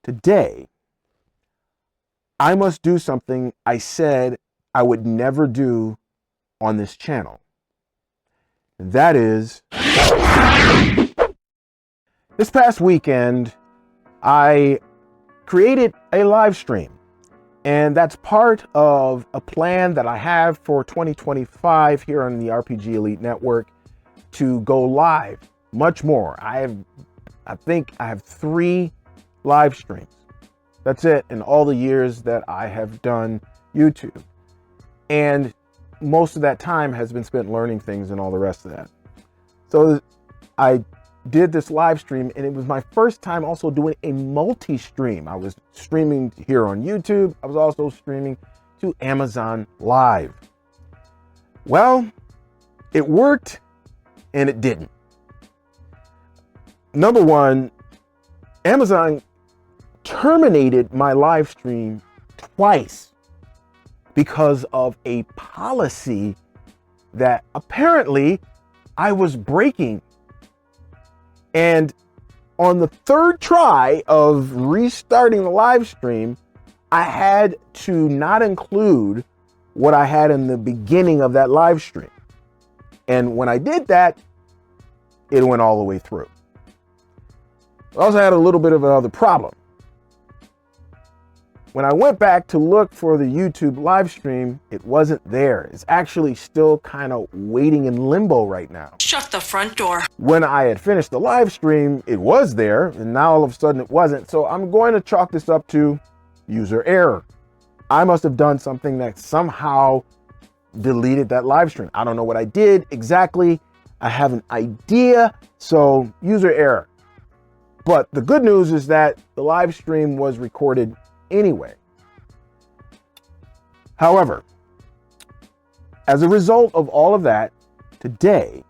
Today, I must do something I said I would never do on this channel. And that is, this past weekend, I created a live stream. And that's part of a plan that I have for 2025 here on the RPG Elite Network to go live much more. I think I have 3 live streams. That's it in all the years that I have done YouTube. And most of that time has been spent learning things and all the rest of that. So I did this live stream, and it was my first time also doing a multi-stream. I was streaming here on YouTube. I was also streaming to Amazon Live. Well, it worked and it didn't. Number one, Amazon terminated my live stream twice because of a policy that apparently I was breaking. And on the 3rd try of restarting the live stream, I had to not include what I had in the beginning of that live stream. And when I did that, it went all the way through. I also had a little bit of another problem. When I went back to look for the YouTube live stream, it wasn't there. It's actually still kind of waiting in limbo right now. Shut the front door. When I had finished the live stream, it was there, and now all of a sudden it wasn't. So I'm going to chalk this up to user error. I must have done something that somehow deleted that live stream. I don't know what I did exactly. I have an idea, so user error. But the good news is that the live stream was recorded anyway. However, as a result of all of that, today,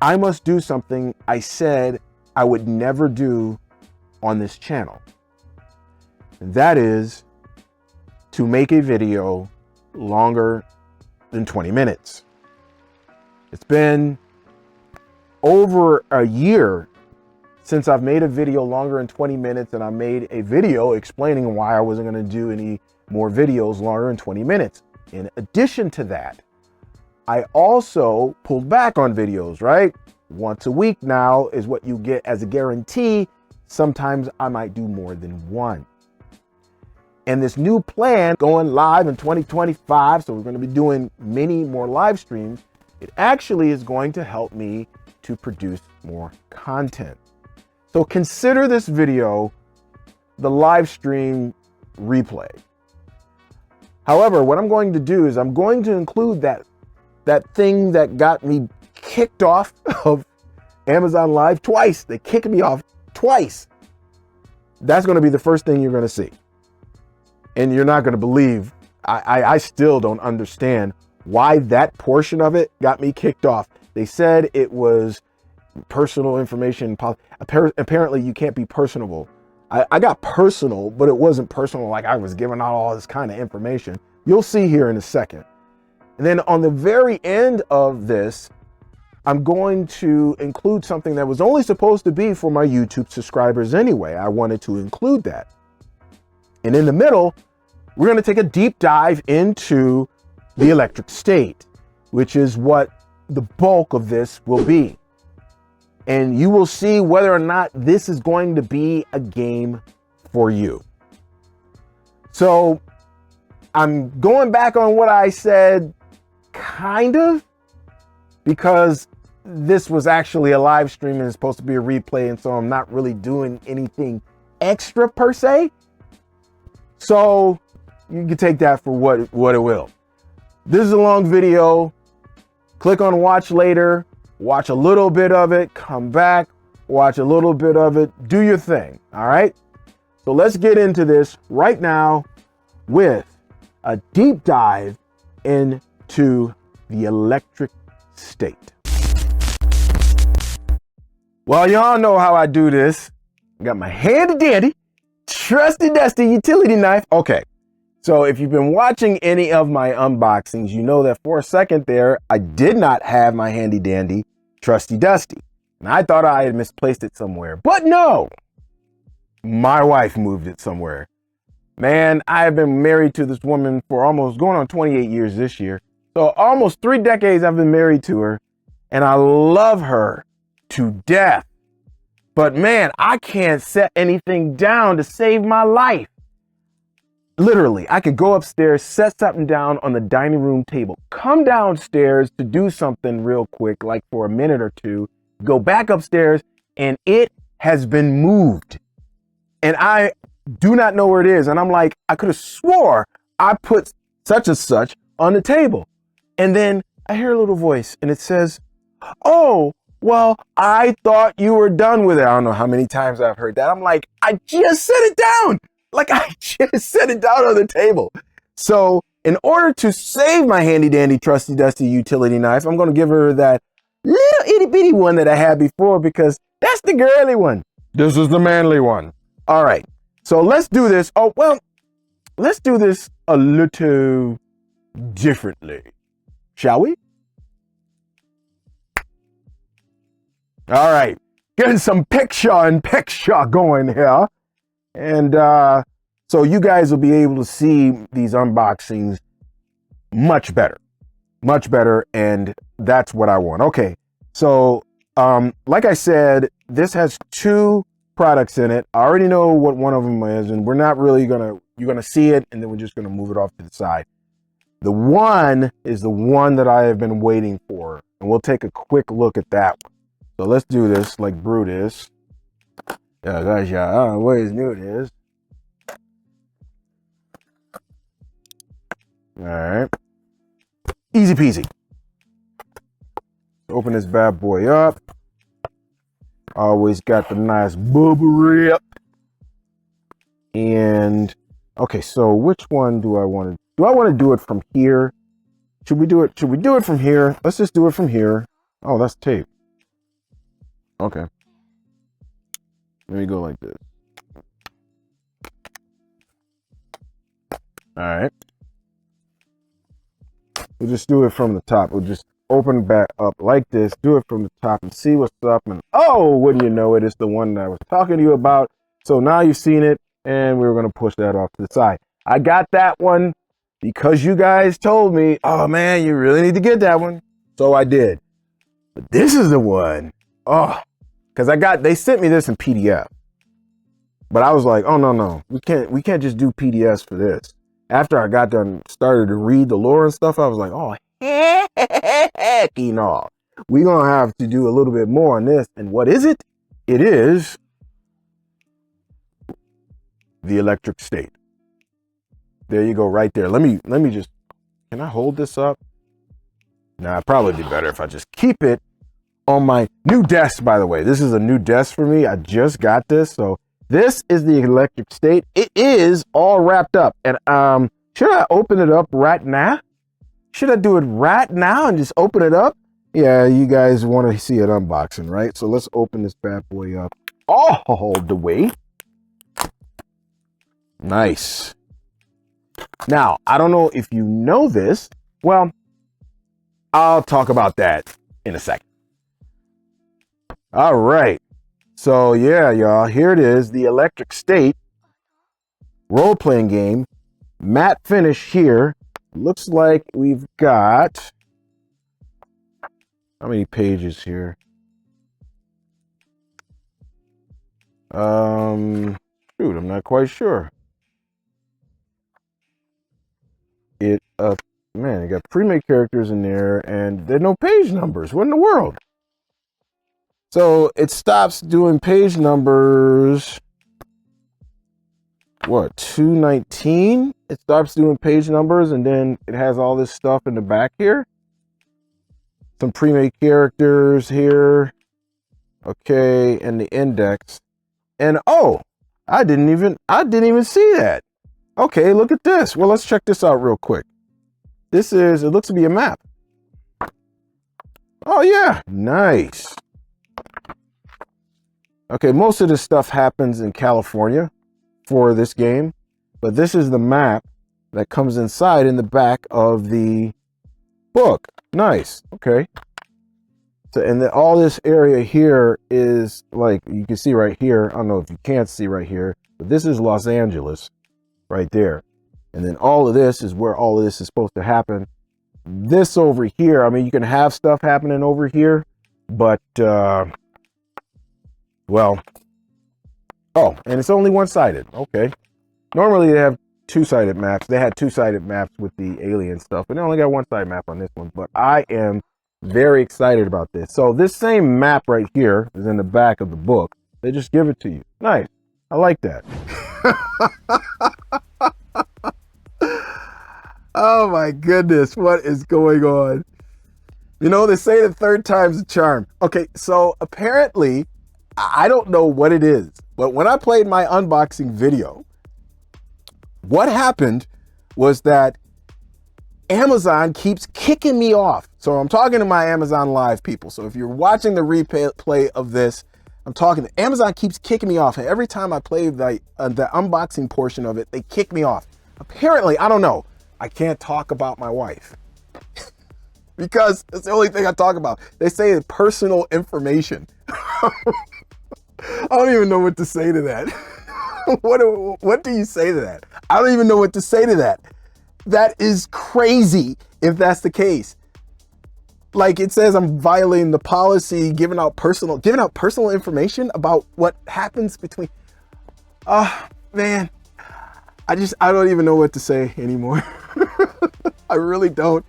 I must do something I said I would never do on this channel. And that is to make a video longer than 20 minutes. It's been over a year since I've made a video longer than 20 minutes, and I made a video explaining why I wasn't going to do any more videos longer than 20 minutes. In addition to that, I also pulled back on videos, right? Once a week now is what you get as a guarantee. Sometimes I might do more than one. And this new plan going live in 2025, so we're going to be doing many more live streams. It actually is going to help me to produce more content. So consider this video the live stream replay. However, what I'm going to do is I'm going to include that thing that got me kicked off of Amazon Live twice. They kicked me off twice. That's going to be the first thing you're going to see. And you're not going to believe, I still don't understand why that portion of it got me kicked off. They said it was personal information. Apparently you can't be personable. I got personal, but it wasn't personal like I was giving out all this kind of information. You'll see here in a second. And then on the very end of this, I'm going to include something that was only supposed to be for my YouTube subscribers anyway. I wanted to include that. And in the middle, we're going to take a deep dive into the electric state, which is what the bulk of this will be. And you will see whether or not this is going to be a game for you. So I'm going back on what I said, kind of, because this was actually a live stream and it's supposed to be a replay. And so I'm not really doing anything extra per se. So you can take that for what it will. This is a long video. Click on watch later. Watch a little bit of it, come back, watch a little bit of it, do your thing, all right? So let's get into this right now with a deep dive into the electric state. Well, y'all know how I do this. I got my handy dandy, trusty dusty utility knife. Okay, so if you've been watching any of my unboxings, you know that for a second there, I did not have my handy dandy trusty dusty. And I thought I had misplaced it somewhere, but no. My wife moved it somewhere. Man, I have been married to this woman for almost going on 28 years this year. So almost 3 decades I've been married to her, and I love her to death. But man, I can't set anything down to save my life. Literally, I could go upstairs, set something down on the dining room table, come downstairs to do something real quick, like for a minute or two, go back upstairs, and it has been moved. And I do not know where it is. And I'm like, I could have swore I put such and such on the table. And then I hear a little voice and it says, oh, well, I thought you were done with it. I don't know how many times I've heard that. I'm like, I just set it down. Like I just set it down on the table. So in order to save my handy dandy trusty dusty utility knife, I'm going to give her that little itty bitty one that I had before because that's the girly one. This is the manly one. All right. So let's do this. Oh, well, let's do this a little differently. Shall we? All right. Getting some picture going here. And so you guys will be able to see these unboxings much better. And that's what I want. Okay. So like I said, this has 2 products in it. I already know what one of them is, and we're not really you're gonna see it, and then we're just gonna move it off to the side. The one is the one that I have been waiting for, and we'll take a quick look at that one. So let's do this like Brutus. Yeah, guys, yeah, I don't know what his new it is. All right, easy peasy. Open this bad boy up. Always got the nice bubble wrap. And okay, so which one do I want to do? I want to do it from here. Should we do it from here? Let's just do it from here. Oh, that's tape. Okay. Let me go like this. All right. We'll just do it from the top. We'll just open back up like this, do it from the top and see what's up. And oh, wouldn't you know it, it's the one that I was talking to you about. So now you've seen it, and we're going to push that off to the side. I got that one because you guys told me, oh man, you really need to get that one. So I did. But this is the one. Oh, because they sent me this in PDF. But I was like, oh no, we can't just do PDFs for this. After I got done, started to read the lore and stuff, I was like, oh, heck, no. We're going to have to do a little bit more on this. And what is it? It is the electric state. There you go, right there. Let me just, can I hold this up? Nah, it'd probably be better if I just keep it on my new desk, by the way. This is a new desk for me. I just got this, so this is the electric state. It is all wrapped up. And should I open it up right now? Should I do it right now and just open it up? Yeah, you guys want to see an unboxing, right? So let's open this bad boy up all the way. Nice. Now, I don't know if you know this. Well, I'll talk about that in a second. All right. So yeah, y'all, here it is, the electric state role-playing game, matte finish here. Looks like we've got, how many pages here? Shoot, I'm not quite sure. Man, you got pre-made characters in there, and there are no page numbers. What in the world? So it stops doing page numbers. What, 219? It stops doing page numbers, and then it has all this stuff in the back here. Some pre-made characters here. Okay, and the index. And oh, I didn't even see that. Okay, look at this. Well, let's check this out real quick. It looks to be a map. Oh yeah, nice. Okay, most of this stuff happens in California for this game, but this is the map that comes inside in the back of the book. Nice. Okay. So, and then all this area here is like, you can see right here. I don't know if you can't see right here, but this is Los Angeles right there. And then all of this is where all of this is supposed to happen. This over here, I mean, you can have stuff happening over here, but, well, oh, and it's only one-sided. Okay. Normally they have two-sided maps. They had two-sided maps with the alien stuff, but they only got one-sided map on this one. But I am very excited about this. So this same map right here is in the back of the book. They just give it to you. Nice. I like that. Oh my goodness, what is going on? You know, they say the third time's a charm. Okay, so apparently, I don't know what it is, but when I played my unboxing video, what happened was that Amazon keeps kicking me off. So I'm talking to my Amazon Live people. So if you're watching the replay of this, I'm talking to Amazon keeps kicking me off. And every time I play the unboxing portion of it, they kick me off. Apparently, I don't know. I can't talk about my wife because it's the only thing I talk about. They say personal information. I don't even know what to say to that. What do you say to that? I don't even know what to say to that. That is crazy if that's the case. Like it says I'm violating the policy, giving out personal information about what happens between. Man, I don't even know what to say anymore. I really don't.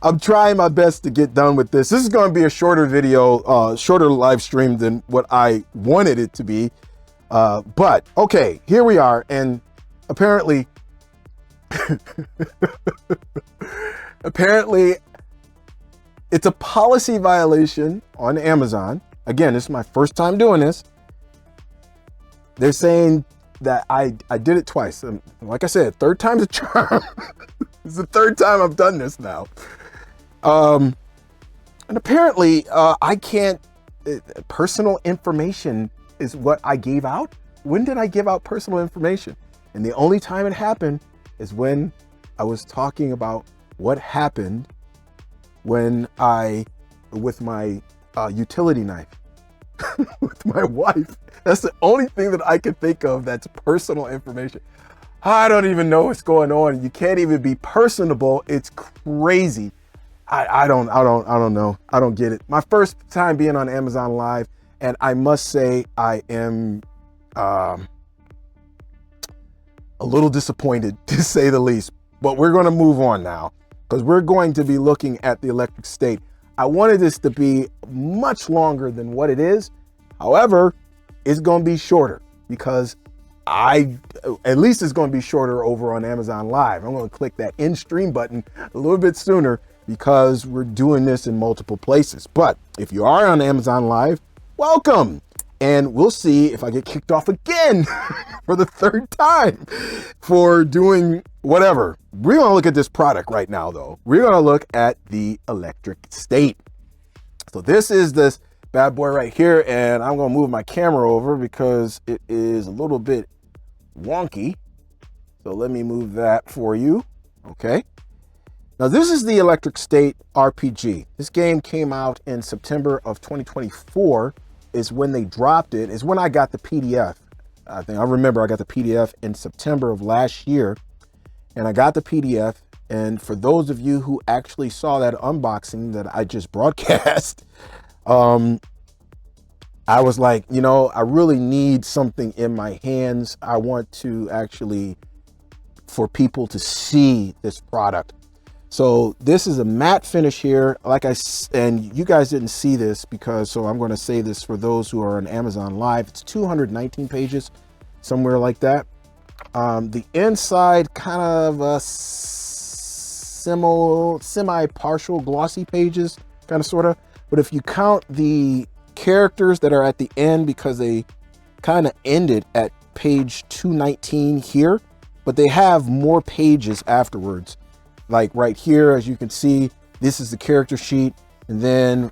I'm trying my best to get done with this. This is going to be a shorter video, shorter live stream than what I wanted it to be. But okay, here we are. And apparently, it's a policy violation on Amazon. Again, this is my first time doing this. They're saying that I did it twice. Like I said, third time's a charm. It's the third time I've done this now. And apparently I can't, personal information is what I gave out. When did I give out personal information? And the only time it happened is when I was talking about what happened when with my utility knife with my wife. That's the only thing that I can think of that's personal information. I don't even know what's going on. You can't even be personable. It's crazy. I don't know. I don't get it. My first time being on Amazon Live, and I must say I am a little disappointed, to say the least. But we're going to move on now because we're going to be looking at the electric state. I wanted this to be much longer than what it is. However, it's going to be shorter because at least it's going to be shorter over on Amazon Live. I'm going to click that in stream button a little bit sooner because we're doing this in multiple places. But if you are on Amazon Live, welcome. And we'll see if I get kicked off again for the third time for doing whatever. We're going to look at this product right now, though. We're going to look at the electric state. So this is this bad boy right here, and I'm going to move my camera over because it is a little bit wonky. So let me move that for you. Okay. Now this is the Electric State RPG. This game came out in September of 2024 is when they dropped it, is when I got the PDF. I remember I got the PDF in September of last year, and I got the PDF. And for those of you who actually saw that unboxing that I just broadcast, I was like, you know, I really need something in my hands. I want to actually, for people to see this product. So this is a matte finish here. And you guys didn't see this because, so I'm going to say this for those who are on Amazon Live. It's 219 pages, somewhere like that. The inside kind of a semi-partial glossy pages, kind of, sort of. But if you count the characters that are at the end, because they kind of ended at page 219 here, but they have more pages afterwards. Like right here, as you can see, this is the character sheet. And then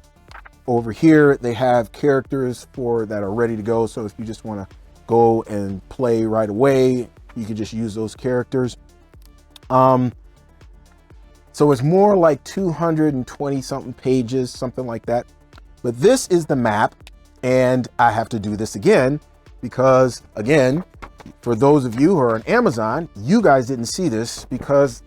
over here, they have characters that are ready to go. So if you just want to go and play right away, you can just use those characters. So it's more like 220 something pages, something like that. But this is the map, and I have to do this again because, again, for those of you who are on Amazon, you guys didn't see this because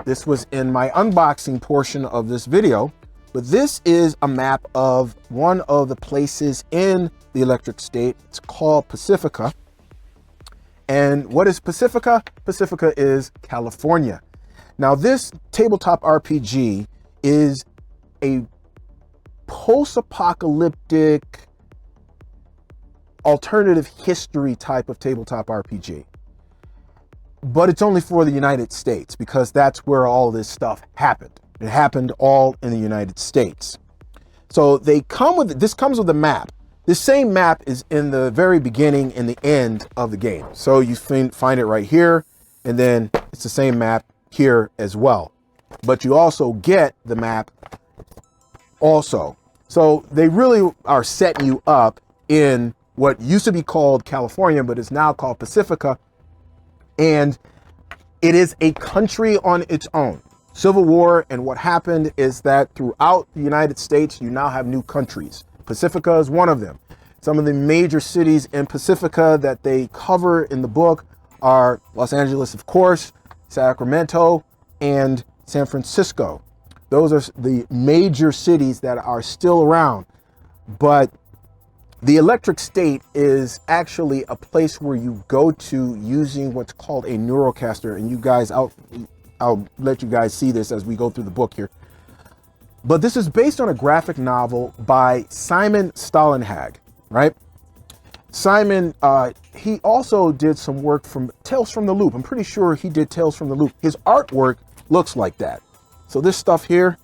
this was in my unboxing portion of this video. But this is a map of one of the places in the electric state. It's called Pacifica. And what is Pacifica? Pacifica is California. Now, this tabletop RPG is a post-apocalyptic alternative history type of tabletop RPG. But it's only for the United States because that's where all this stuff happened. It happened all in the United States. So they come with, this comes with a map. This same map is in the very beginning and the end of the game. So you find it right here, and then it's the same map here as well. But you also get the map also. So they really are setting you up in what used to be called California, but is now called Pacifica. And it is a country on its own. Civil War, and what happened is that throughout the United States, you now have new countries. Pacifica is one of them. Some of the major cities in Pacifica that they cover in the book are Los Angeles, of course, Sacramento, and San Francisco. Those are the major cities that are still around. But the electric state is actually a place where you go to using what's called a Neurocaster. And you guys, I'll let you guys see this as we go through the book here. But this is based on a graphic novel by Simon Stalenhag, right? Simon, he also did some work from Tales from the Loop. I'm pretty sure he did Tales from the Loop. His artwork looks like that. So this stuff here,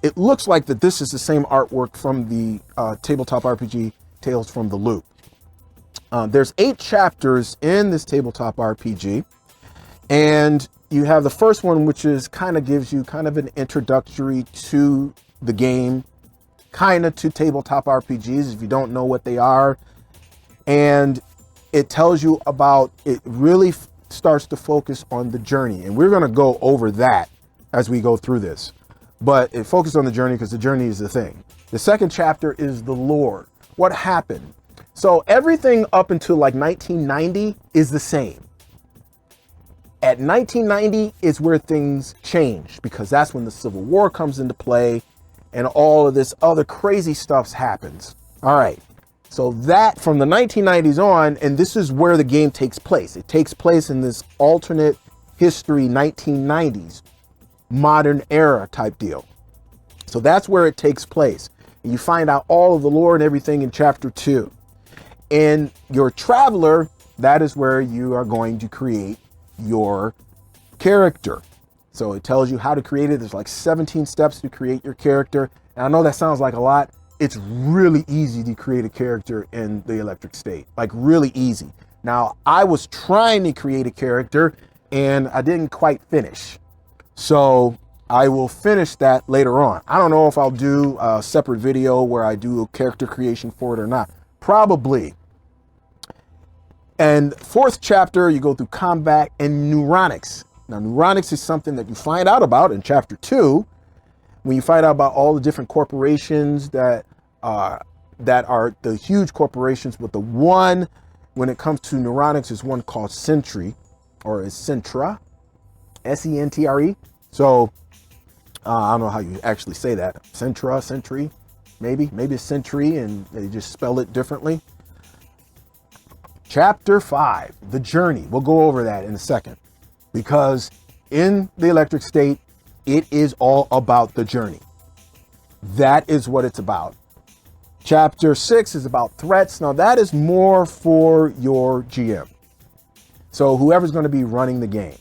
it looks like that this is the same artwork from the tabletop RPG Tales from the Loop. There's 8 chapters in this tabletop RPG, and you have the first one, which is kind of gives you kind of an introductory to the game, kind of to tabletop RPGs if you don't know what they are. And it tells you about, it really starts to focus on the journey. And we're going to go over that as we go through this. But it focuses on the journey because the journey is the thing. The second chapter is the lore. What happened? So everything up until like 1990 is the same. At 1990 is where things change because that's when the Civil War comes into play and all of this other crazy stuff happens. All right. So that from the 1990s on, and this is where the game takes place. It takes place in this alternate history 1990s, modern era type deal. So that's where it takes place. And you find out all of the lore and everything in chapter 2. In your Traveler, that is where you are going to create your character. So it tells you how to create it. There's like 17 steps to create your character. And I know that sounds like a lot. It's really easy to create a character in the electric state, like really easy. Now, I was trying to create a character and I didn't quite finish. So I will finish that later on. I don't know if I'll do a separate video where I do a character creation for it or not. Probably. And 4th chapter, you go through combat and neuronics. Now, neuronics is something that you find out about in chapter 2, when you find out about all the different corporations that are the huge corporations, but the one, when it comes to neuronics, is one called Sentry, or is Sentra, S-E-N-T-R-E. So I don't know how you actually say that. Sentra, Sentry, maybe it's Sentry, and they just spell it differently. Chapter 5, the journey. We'll go over that in a second, because in the electric state, it is all about the journey. That is what it's about. Chapter 6 is about threats. Now that is more for your GM. So whoever's going to be running the game.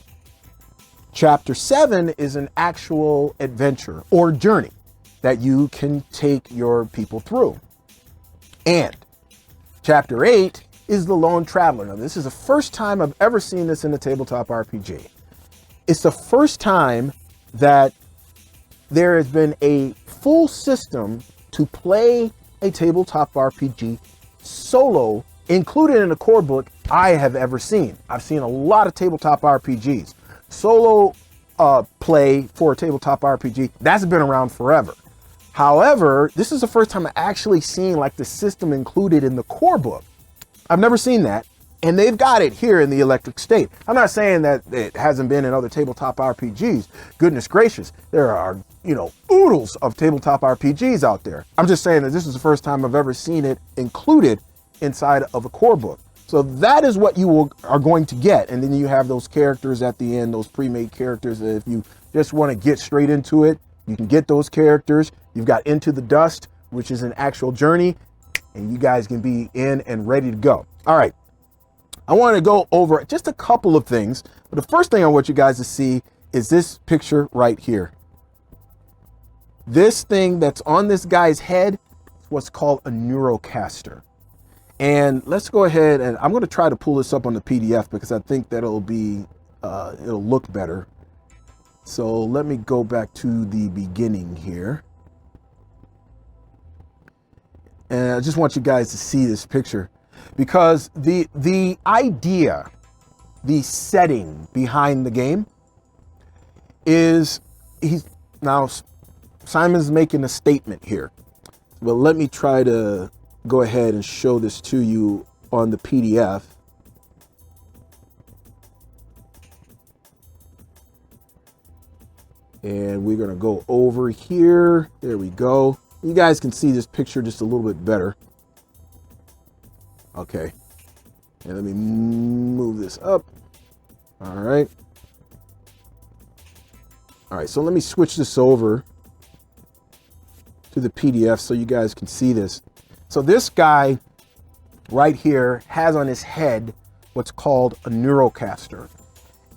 Chapter 7 is an actual adventure or journey that you can take your people through. And chapter 8 is the lone traveler. Now, this is the first time I've ever seen this in a tabletop RPG. It's the first time that there has been a full system to play a tabletop RPG solo, included in the core book, I have ever seen. I've seen a lot of tabletop RPGs. Solo play for a tabletop RPG, that's been around forever. However, this is the first time I actually seen like the system included in the core book. I've never seen that. And they've got it here in the Electric State. I'm not saying that it hasn't been in other tabletop RPGs. Goodness gracious, there are, oodles of tabletop RPGs out there. I'm just saying that this is the first time I've ever seen it included inside of a core book. So that is what you are going to get. And then you have those characters at the end, those pre-made characters. If you just want to get straight into it, you can get those characters. You've got Into the Dust, which is an actual journey, and you guys can be in and ready to go. All right. I want to go over just a couple of things, but the first thing I want you guys to see is this picture right here. This thing that's on this guy's head is what's called a Neurocaster. And let's go ahead, and I'm going to try to pull this up on the PDF because I think that it'll look better. So let me go back to the beginning here. And I just want you guys to see this picture. Because the idea, the setting behind the game is Simon's making a statement here. Well, let me try to go ahead and show this to you on the PDF. And we're going to go over here. There we go. You guys can see this picture just a little bit better. Okay, and let me move this up. All right. So let me switch this over to the PDF so you guys can see this. So this guy right here has on his head what's called a Neurocaster.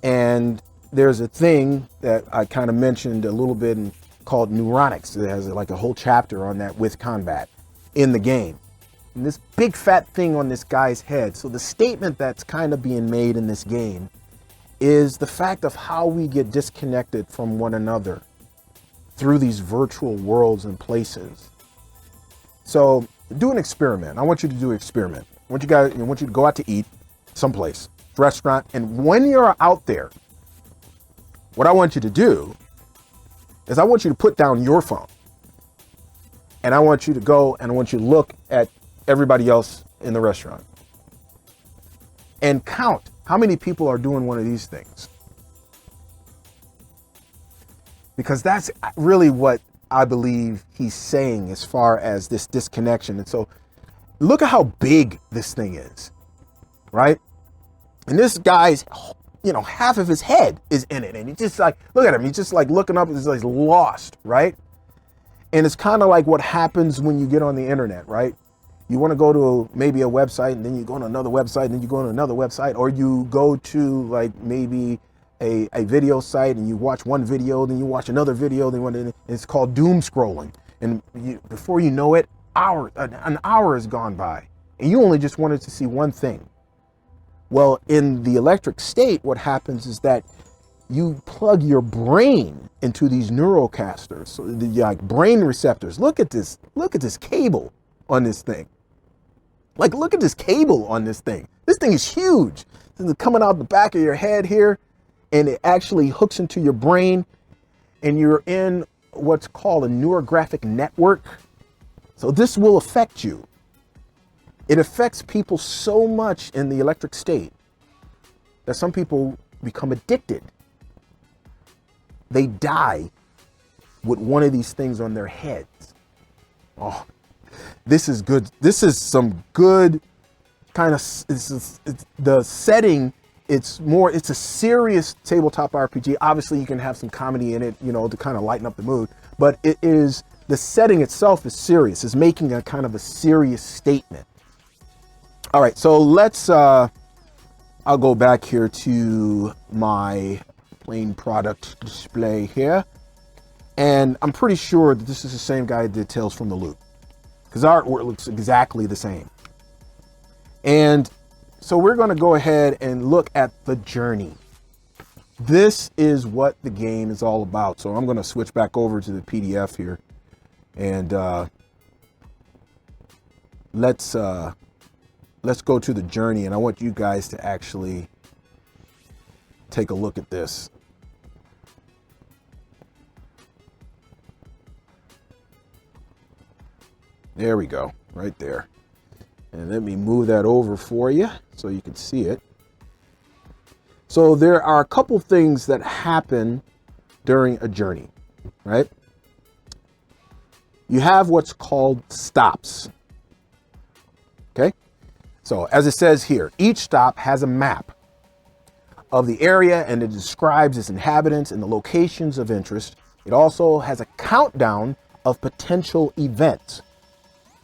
And there's a thing that I kind of mentioned a little bit called neuronics. It has like a whole chapter on that with combat in the game. And this big fat thing on this guy's head. So the statement that's kind of being made in this game is the fact of how we get disconnected from one another through these virtual worlds and places. So do an experiment. I want you to do an experiment. I want you to go out to eat someplace, restaurant, and when you're out there, what I want you to do is I want you to put down your phone. And I want you to go and I want you to look at everybody else in the restaurant and count how many people are doing one of these things. Because that's really what I believe he's saying as far as this disconnection. And so look at how big this thing is, right? And this guy's, half of his head is in it. And he just like, look at him. He's just like looking up, he's like lost, right? And it's kind of like what happens when you get on the internet, right? You want to go to maybe a website, and then you go to another website, and then you go to another website, or you go to like maybe a video site and you watch one video, then you watch another video, then it's called doom scrolling. And before you know it, an hour has gone by, and you only just wanted to see one thing. Well, in the Electric State, what happens is that you plug your brain into these Neurocasters, so like brain receptors. Look at this cable on this thing. Like, look at this cable on this thing. This thing is huge. This is coming out the back of your head here, and it actually hooks into your brain, and you're in what's called a neurographic network. So this will affect you. It affects people so much in the Electric State that some people become addicted. They die with one of these things on their heads. Oh, this is good. This is some good kind of, the setting. It's a serious tabletop RPG. Obviously you can have some comedy in it, to kind of lighten up the mood, but the setting itself is serious. It's making a kind of a serious statement. All right, so let's, I'll go back here to my plain product display here. And I'm pretty sure that this is the same guy that did Tales from the Loop, because our artwork looks exactly the same. And so we're going to go ahead and look at the journey. This is what the game is all about. So I'm going to switch back over to the PDF here, and let's go to the journey. And I want you guys to actually take a look at this. There we go, right there. And let me move that over for you so you can see it. So there are a couple things that happen during a journey, right? You have what's called stops. Okay? So as it says here, each stop has a map of the area and it describes its inhabitants and the locations of interest. It also has a countdown of potential events.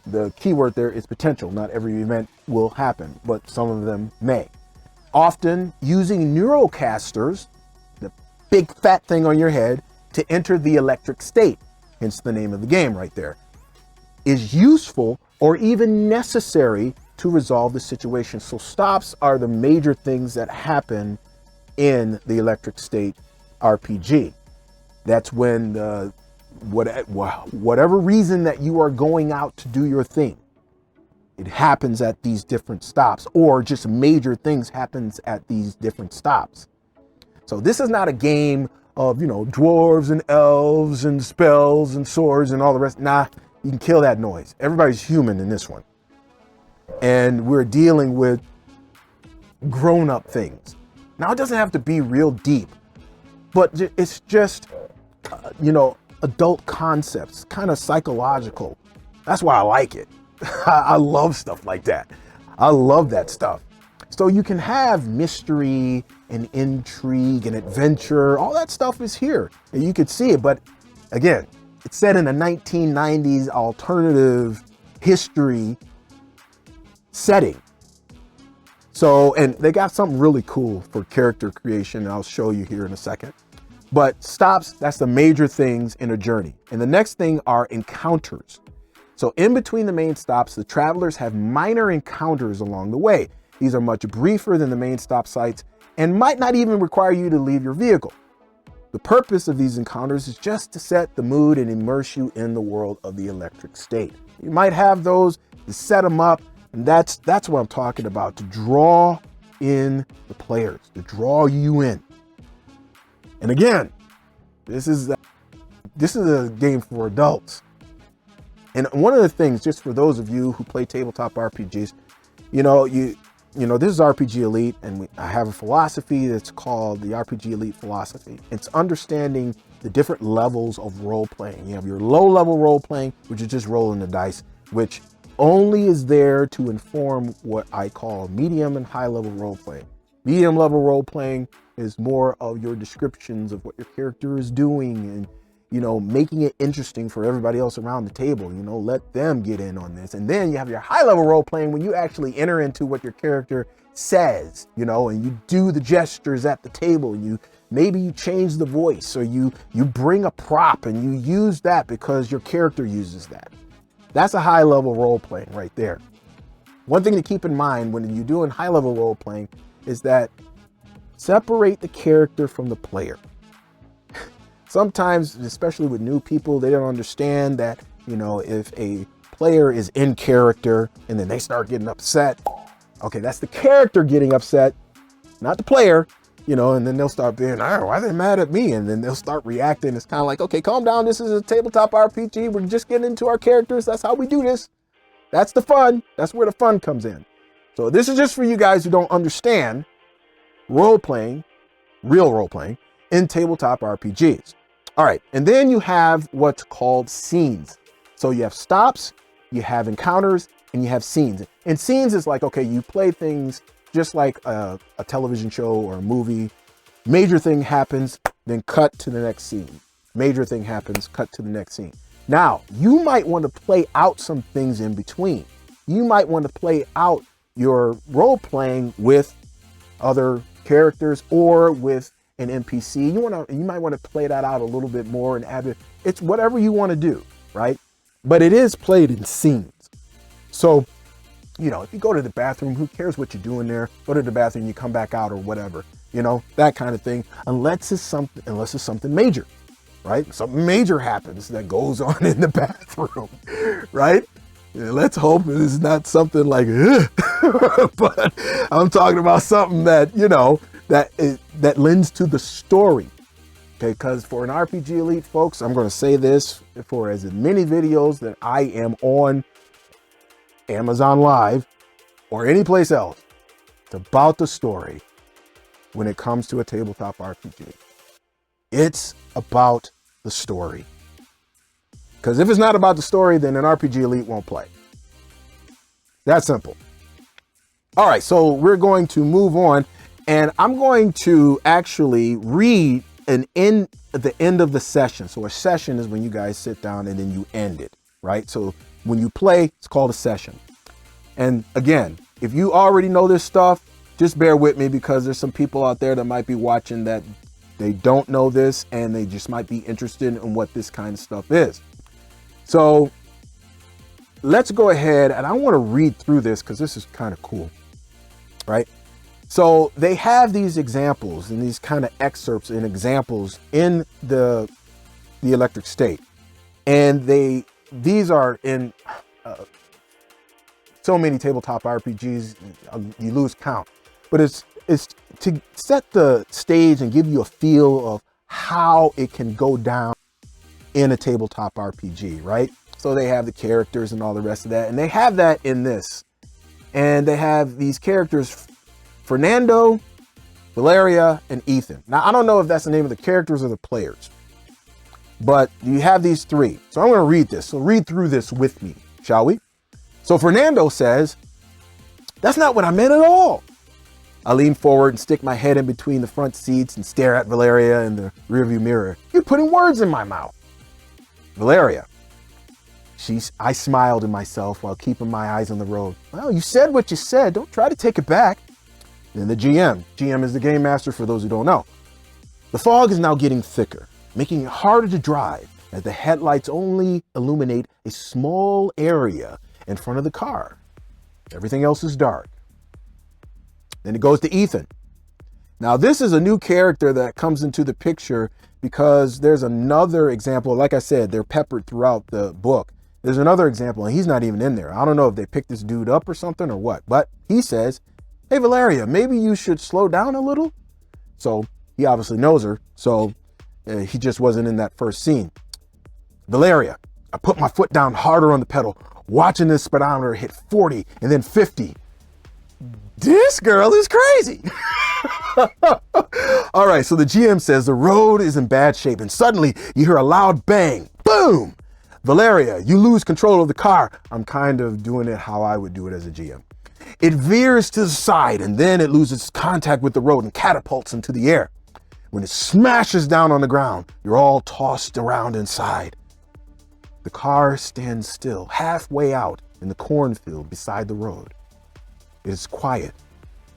The key word there is potential. Not every event will happen, but some of them may. Often using Neurocasters, the big fat thing on your head, to enter the electric state, hence the name of the game right there, is useful or even necessary to resolve the situation. So stops are the major things that happen in the electric state RPG. That's when whatever reason that you are going out to do your thing, it happens at these different stops, or just major things happens at these different stops. So this is not a game of, dwarves and elves and spells and swords and all the rest. Nah, you can kill that noise. Everybody's human in this one. And we're dealing with grown-up things. Now, it doesn't have to be real deep, but it's just, adult concepts, kind of psychological. That's why I like it. I love stuff like that. I love that stuff. So you can have mystery and intrigue and adventure. All that stuff is here and you could see it. But again, it's set in a 1990s alternative history setting. So, and they got something really cool for character creation. I'll show you here in a second. But stops, that's the major things in a journey. And the next thing are encounters. So in between the main stops, the travelers have minor encounters along the way. These are much briefer than the main stop sites and might not even require you to leave your vehicle. The purpose of these encounters is just to set the mood and immerse you in the world of the electric state. You might have those to set them up, and that's what I'm talking about, to draw in the players, to draw you in. And again, this is a game for adults. And one of the things, just for those of you who play tabletop RPGs, this is RPG Elite, and I have a philosophy that's called the RPG Elite philosophy. It's understanding the different levels of role playing. You have your low level role playing, which is just rolling the dice, which only is there to inform what I call medium and high level role playing. Medium level role playing is more of your descriptions of what your character is doing and making it interesting for everybody else around the table, let them get in on this. And then you have your high level role playing when you actually enter into what your character says, and you do the gestures at the table. Maybe you change the voice, or you bring a prop and you use that because your character uses that. That's a high level role playing right there. One thing to keep in mind when you're doing high level role playing is that separate the character from the player. Sometimes, especially with new people, they don't understand that, if a player is in character and then they start getting upset, okay, that's the character getting upset, not the player, and then they'll start being, why are they mad at me? And then they'll start reacting. It's kind of like, okay, calm down. This is a tabletop RPG. We're just getting into our characters. That's how we do this. That's the fun. That's where the fun comes in. So this is just for you guys who don't understand role playing, real role playing in tabletop RPGs. All right, and then you have what's called scenes. So you have stops, you have encounters, and you have scenes. And scenes is like, okay, you play things just like a television show or a movie. Major thing happens, then cut to the next scene. Major thing happens, cut to the next scene. Now, you might want to play out some things in between. You might want to play out your role playing with other characters or with an NPC. You might want to play that out a little bit more and add it. It's whatever you want to do, right? But it is played in scenes. So, if you go to the bathroom, who cares what you're doing there? Go to the bathroom, you come back out or whatever, that kind of thing. Unless it's something major, right? Something major happens that goes on in the bathroom, right? Let's hope it's not something like, but I'm talking about something that, that lends to the story. Okay, because for an RPG Elite, folks, I'm going to say this, for as many videos that I am on Amazon Live, or any place else. It's about the story when it comes to a tabletop RPG. It's about the story. Because if it's not about the story, then an RPG Elite won't play. That simple. All right, so we're going to move on, and I'm going to actually read at the end of the session. So a session is when you guys sit down and then you end it, right? So when you play, it's called a session. And again, if you already know this stuff, just bear with me, because there's some people out there that might be watching that they don't know this, and they just might be interested in what this kind of stuff is. So let's go ahead, and I want to read through this because this is kind of cool, right? So they have these examples and these kind of excerpts and examples in the electric state. And these are in so many tabletop RPGs, you lose count. But it's to set the stage and give you a feel of how it can go down in a tabletop RPG, right? So they have the characters and all the rest of that. And they have that in this. And they have these characters, Fernando, Valeria, and Ethan. Now, I don't know if that's the name of the characters or the players, but you have these three. So I'm going to read this. So read through this with me, shall we? So Fernando says, "That's not what I meant at all." I lean forward and stick my head in between the front seats and stare at Valeria in the rearview mirror. "You're putting words in my mouth." Valeria. I smiled to myself while keeping my eyes on the road. "Well, you said what you said. Don't try to take it back." Then the GM. GM is the game master, for those who don't know. "The fog is now getting thicker, making it harder to drive as the headlights only illuminate a small area in front of the car. Everything else is dark." Then it goes to Ethan. Now, this is a new character that comes into the picture because there's another example. Like I said, they're peppered throughout the book. There's another example, and he's not even in there. I don't know if they picked this dude up or something or what, but he says, "Hey, Valeria, maybe you should slow down a little." So he obviously knows her, so he just wasn't in that first scene. "Valeria, I put my foot down harder on the pedal, watching this speedometer hit 40 and then 50. This girl is crazy." All right, so the GM says the road is in bad shape, and suddenly you hear a loud bang. Boom! "Valeria, you lose control of the car." I'm kind of doing it how I would do it as a GM. "It veers to the side, and then it loses contact with the road and catapults into the air. When it smashes down on the ground, you're all tossed around inside. The car stands still, halfway out in the cornfield beside the road. It is quiet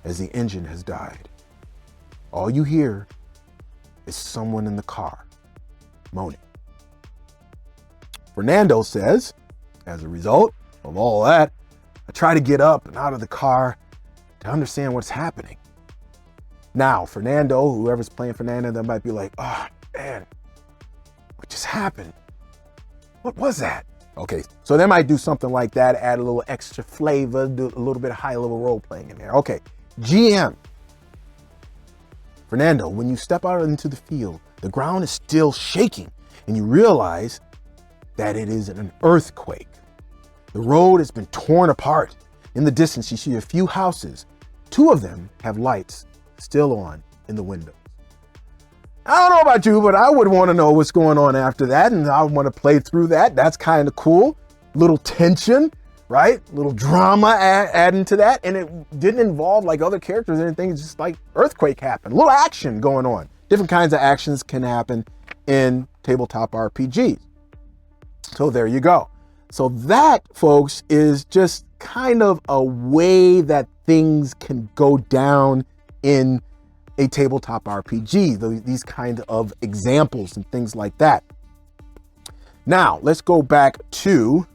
as the engine has died. All you hear is someone in the car moaning." Fernando says, "As a result of all that, I try to get up and out of the car to understand what's happening." Now, Fernando, whoever's playing Fernando, that might be like, "Oh, man, what just happened? What was that?" Okay, so they might do something like that, add a little extra flavor, do a little bit of high-level role-playing in there. Okay, GM. "Fernando, when you step out into the field, the ground is still shaking, and you realize that it is an earthquake. The road has been torn apart. In the distance, you see a few houses. 2 of them have lights still on in the windows." I don't know about you, but I would want to know what's going on after that, and I want to play through that. That's kind of cool. Little tension, right? Little drama adding to that, and it didn't involve like other characters or anything. It's just like earthquake happened. A little action going on. Different kinds of actions can happen in tabletop RPGs. So there you go. So that, folks, is just kind of a way that things can go down in a tabletop RPG, these kind of examples and things like that. Now, let's go back to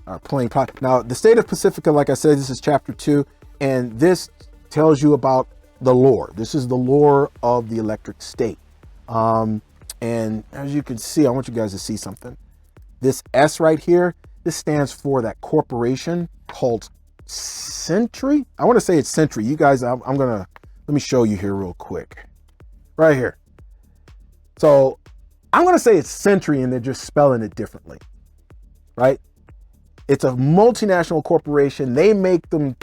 our playing product. Now, the State of Pacifica, like I said, this is chapter 2, and this tells you about the lore. This is the lore of the electric state. And as you can see, I want you guys to see something. This S right here, this stands for that corporation called Sentry. I want to say it's Sentry. You guys, let me show you here real quick. Right here. So I'm going to say it's Sentry, and they're just spelling it differently, right? It's a multinational corporation. They make them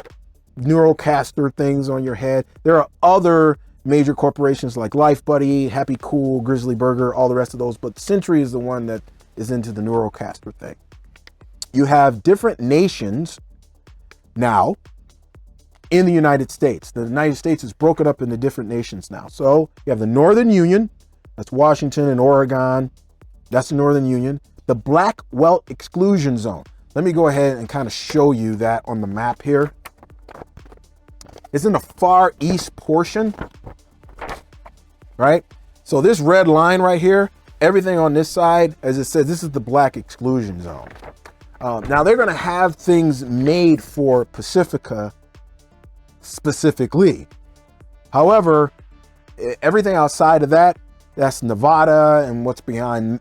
Neurocaster things on your head. There are other major corporations like Life Buddy, Happy Cool, Grizzly Burger, all the rest of those, but Century is the one that is into the Neurocaster thing. You have different nations now in the United States. The United States is broken up into different nations now. So you have the Northern Union, that's Washington and Oregon. That's the Northern Union. The Black Welt Exclusion Zone. Let me go ahead and kind of show you that on the map here. It's in the far east portion, right? So this red line right here, everything on this side, as it says, this is the Black Exclusion Zone. Now they're going to have things made for Pacifica specifically. However, everything outside of that, that's Nevada and what's beyond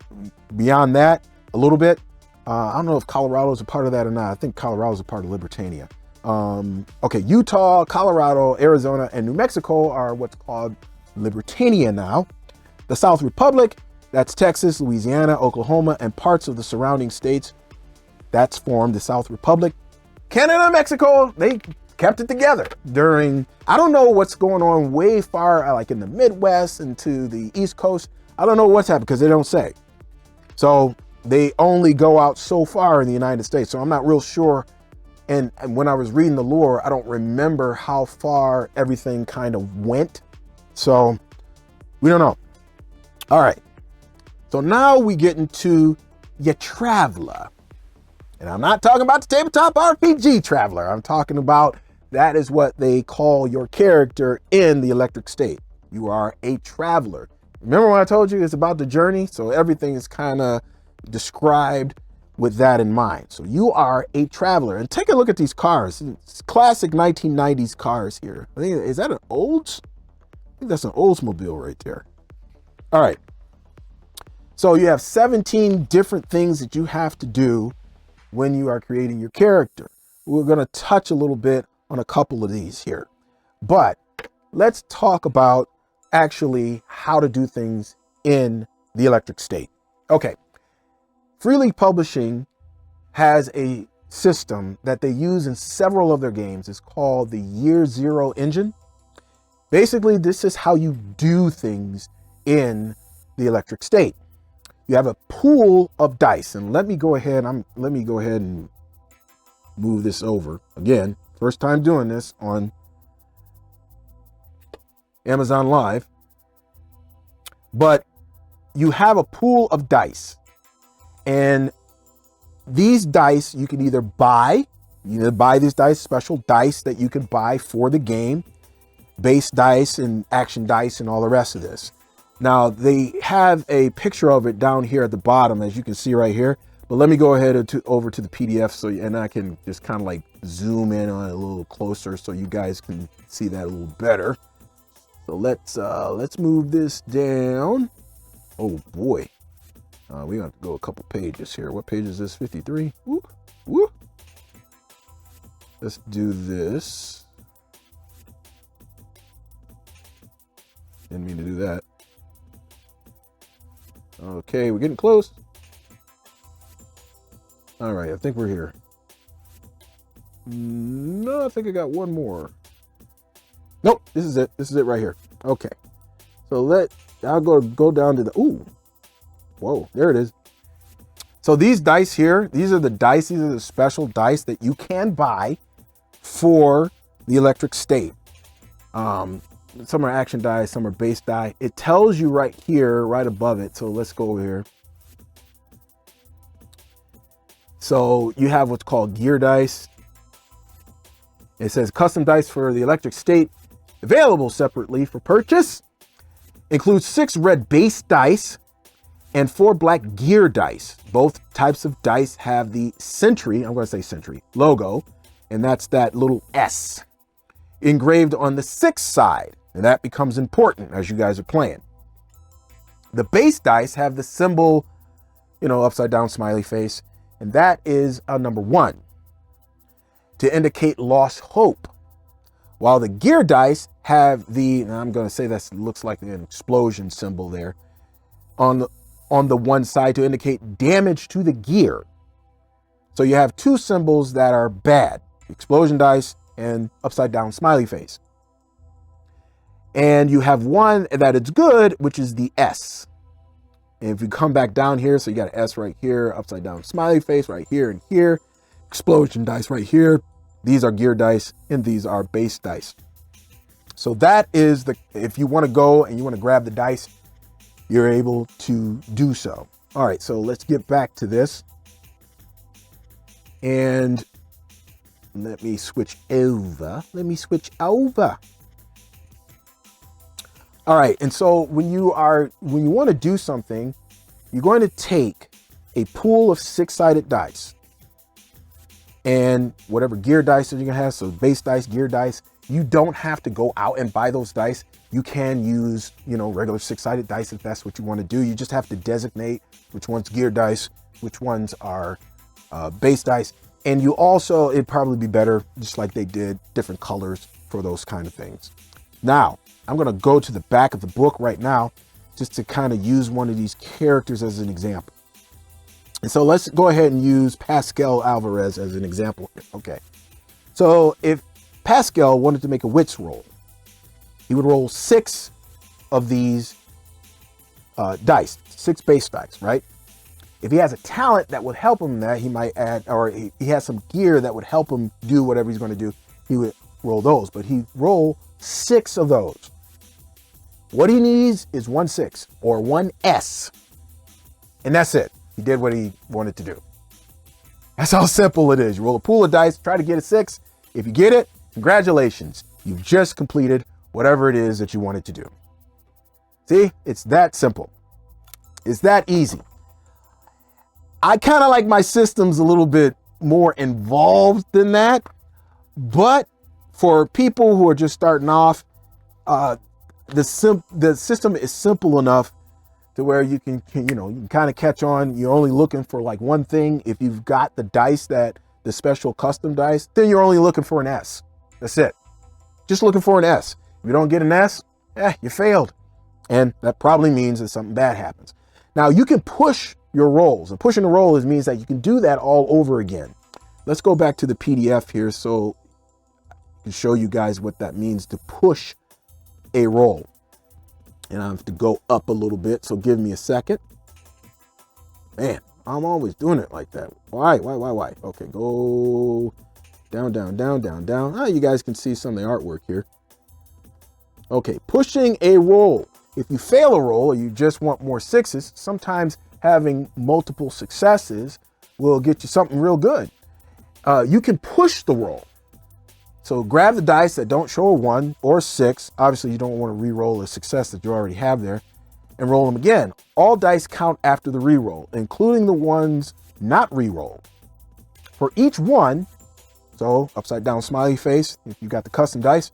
that a little bit. I don't know if Colorado is a part of that or not. I think Colorado is a part of Libertania. Okay, Utah, Colorado, Arizona, and New Mexico are what's called Libertania now. The South Republic, that's Texas, Louisiana, Oklahoma, and parts of the surrounding states. That's formed the South Republic. Canada and Mexico, they kept it together during, I don't know what's going on way far, like in the Midwest and to the East Coast. I don't know what's happened because they don't say. So they only go out so far in the United States. So I'm not real sure. And when I was reading the lore, I don't remember how far everything kind of went. So we don't know. All right. So now we get into your traveler. And I'm not talking about the tabletop RPG traveler. I'm talking about that is what they call your character in the electric state. You are a traveler. Remember when I told you it's about the journey? So everything is kind of described with that in mind. So you are a traveler. And take a look at these cars. It's classic 1990s cars here. I think, is that an Olds? I think that's an Oldsmobile right there. All right. So you have 17 different things that you have to do when you are creating your character. We're going to touch a little bit on a couple of these here, but let's talk about actually how to do things in the electric state. Okay. Freely Publishing has a system that they use in several of their games. It's called the Year Zero engine. Basically, this is how you do things in the electric state. You have a pool of dice, and let me go ahead and move this over. Again, first time doing this on Amazon Live. But you have a pool of dice. And these dice you can either buy these dice, special dice that you can buy for the game, base dice and action dice and all the rest of this. Now they have a picture of it down here at the bottom, as you can see right here. But let me go ahead over to the PDF and I can just kind of like zoom in on it a little closer so you guys can see that a little better. So let's move this down. Oh boy. We have to go a couple pages here. What page is this? 53. Woo, woo. Let's do this. Didn't mean to do that. Okay, we're getting close. All right, I think we're here. No, I think I got one more. Nope, this is it. This is it right here. Okay. So I'll go down to the, ooh. Whoa, there it is. So these dice here, these are the special dice that you can buy for the electric state. Some are action dice, some are base die. It tells you right here, right above it. So let's go over here. So you have what's called gear dice. It says custom dice for the electric state, available separately for purchase. Includes 6 red base dice and 4 black gear dice. Both types of dice have the Century, I'm going to say Century, logo, and that's that little S engraved on the 6th side. And that becomes important as you guys are playing. The base dice have the symbol, upside down smiley face, and that is a number 1 to indicate lost hope. While the gear dice have I'm going to say that looks like an explosion symbol there on the one side to indicate damage to the gear. So you have two symbols that are bad, explosion dice and upside down smiley face. And you have one that is good, which is the S. And if you come back down here, so you got an S right here, upside down smiley face right here and here, explosion dice right here. These are gear dice and these are base dice. So that is if you want to go and you want to grab the dice, you're able to do so. All right, so let's get back to this. And let me switch over. All right, and so when you want to do something, you're going to take a pool of 6-sided dice and whatever gear dice that you're gonna have, so base dice, gear dice. You don't have to go out and buy those dice. You can use, regular 6-sided dice if that's what you want to do. You just have to designate which one's gear dice, which ones are base dice. And you also, it'd probably be better, just like they did, different colors for those kind of things. Now, I'm going to go to the back of the book right now just to kind of use one of these characters as an example. And so let's go ahead and use Pascal Alvarez as an example. Okay. So if Pascal wanted to make a wits roll, he would roll 6 of these dice, 6 base dice, right? If he has a talent that would help him in that, he might add, or he has some gear that would help him do whatever he's going to do, he would roll those. But he'd roll 6 of those. What he needs is 1 6 or 1 S. And that's it. He did what he wanted to do. That's how simple it is. You roll a pool of dice, try to get a 6. If you get it, congratulations. You've just completed whatever it is that you wanted to do. See, it's that simple. It's that easy. I kind of like my systems a little bit more involved than that. But for people who are just starting off, the system is simple enough to where you can kind of catch on. You're only looking for like one thing. If you've got the dice the special custom dice, then you're only looking for an S. That's it. Just looking for an S. If you don't get an S, you failed. And that probably means that something bad happens. Now you can push your rolls, and pushing the roll means that you can do that all over again. Let's go back to the PDF here so I can show you guys what that means to push a roll. And I have to go up a little bit, so give me a second. Man, I'm always doing it like that. Why? Okay, go down, down, down, down, down. Ah, you guys can see some of the artwork here. Okay, pushing a roll. If you fail a roll or you just want more 6s, sometimes having multiple successes will get you something real good. You can push the roll. So grab the dice that don't show a 1 or 6. Obviously, you don't want to re-roll a success that you already have there, and roll them again. All dice count after the re-roll, including the ones not re-rolled. For each one, so upside down smiley face, if you got the custom dice,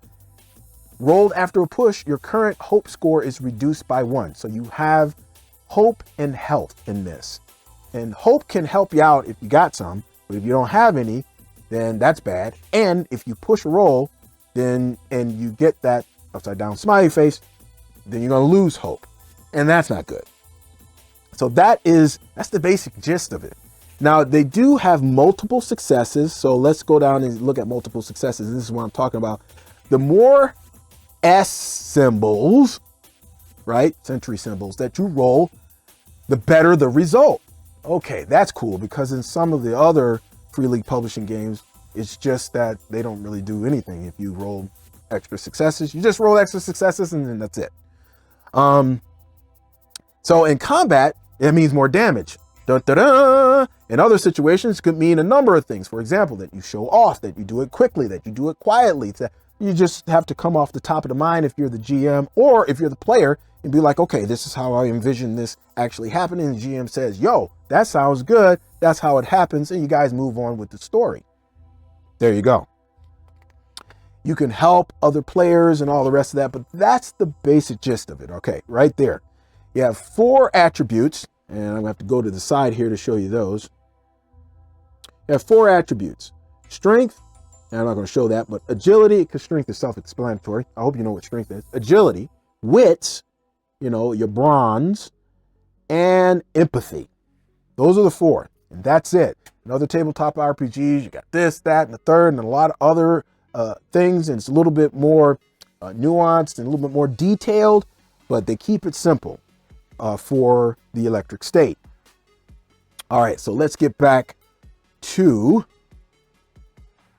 rolled after a push, your current hope score is reduced by 1. So you have hope and health in this. And hope can help you out if you got some, but if you don't have any, then that's bad. And if you push a roll, and you get that upside down smiley face, then you're going to lose hope. And that's not good. So that's the basic gist of it. Now, they do have multiple successes. So let's go down and look at multiple successes. This is what I'm talking about. The more S symbols, right, century symbols that you roll, the better the result. Okay, that's cool, because in some of the other Free League publishing games, it's just that they don't really do anything. If you roll extra successes, you just roll extra successes and then that's it. So in combat, it means more damage. Dun, dun, dun. In other situations, it could mean a number of things. For example, that you show off, that you do it quickly, that you do it quietly. You just have to come off the top of the mind if you're the GM, or if you're the player, and be like, okay, this is how I envision this actually happening. And the GM says, yo, that sounds good. That's how it happens. And you guys move on with the story. There you go. You can help other players and all the rest of that, but that's the basic gist of it. Okay, right there. You have 4 attributes, and I'm going to have to go to the side here to show you those. You have 4 attributes. Strength, and I'm not going to show that, but agility, because strength is self-explanatory. I hope you know what strength is. Agility, wits, your bronze, and empathy. Those are the 4, and that's it. In other tabletop RPGs, you got this, that, and the third, and a lot of other things, and it's a little bit more nuanced and a little bit more detailed, but they keep it simple for the electric state. All right, so let's get back to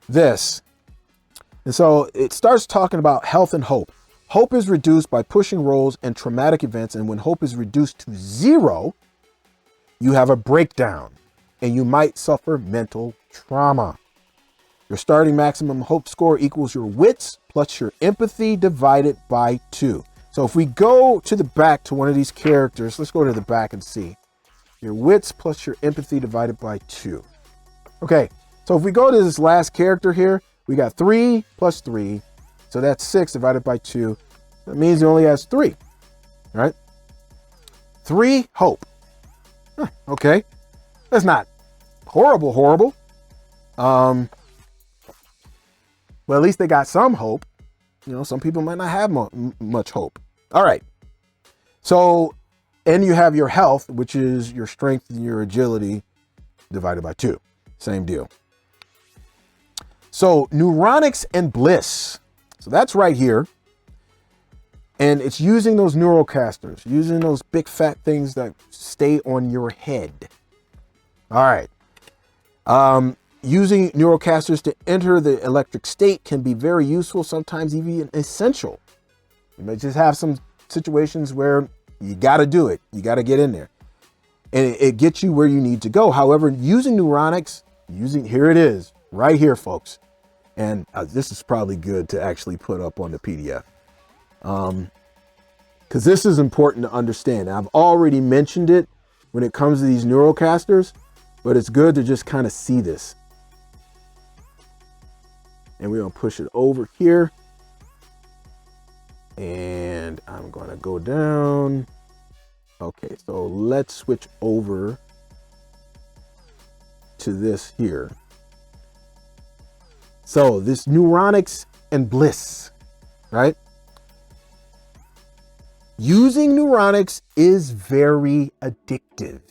this. And so it starts talking about health and hope. Hope is reduced by pushing rolls and traumatic events, and when hope is reduced to 0, you have a breakdown and you might suffer mental trauma. Your starting maximum hope score equals your wits plus your empathy divided by 2. So if we go to the back to one of these characters, let's go to the back and see. Your wits plus your empathy divided by 2. Okay, so if we go to this last character here, we got 3 plus 3. So that's 6 divided by 2. That means he only has 3, right? 3 hope. Huh, okay, that's not horrible. Well, at least they got some hope. You know, some people might not have much hope. All right. So, and you have your health, which is your strength and your agility divided by 2. Same deal. So, neuronics and bliss. So that's right here. And it's using those neurocasters, using those big fat things that stay on your head. All right. Using neurocasters to enter the electric state can be very useful, sometimes even essential. You may just have some situations where you got to do it. You got to get in there. And it gets you where you need to go. However, using neuronics, here it is, right here, folks. And this is probably good to actually put up on the PDF. Because this is important to understand. I've already mentioned it when it comes to these neurocasters, but it's good to just kind of see this. And we're going to push it over here. And I'm going to go down. Okay, so let's switch over to this here. So this neuronics and bliss, right? Using neuronics is very addictive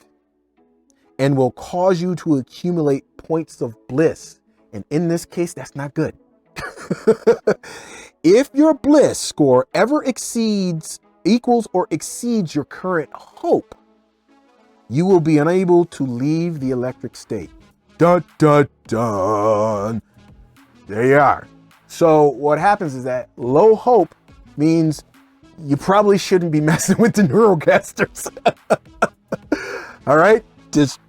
and will cause you to accumulate points of bliss. And in this case, that's not good. If your bliss score ever equals or exceeds your current hope, you will be unable to leave the electric state. Dun, dun, dun. There you are. So what happens is that low hope means you probably shouldn't be messing with the neurocasters. All right? Just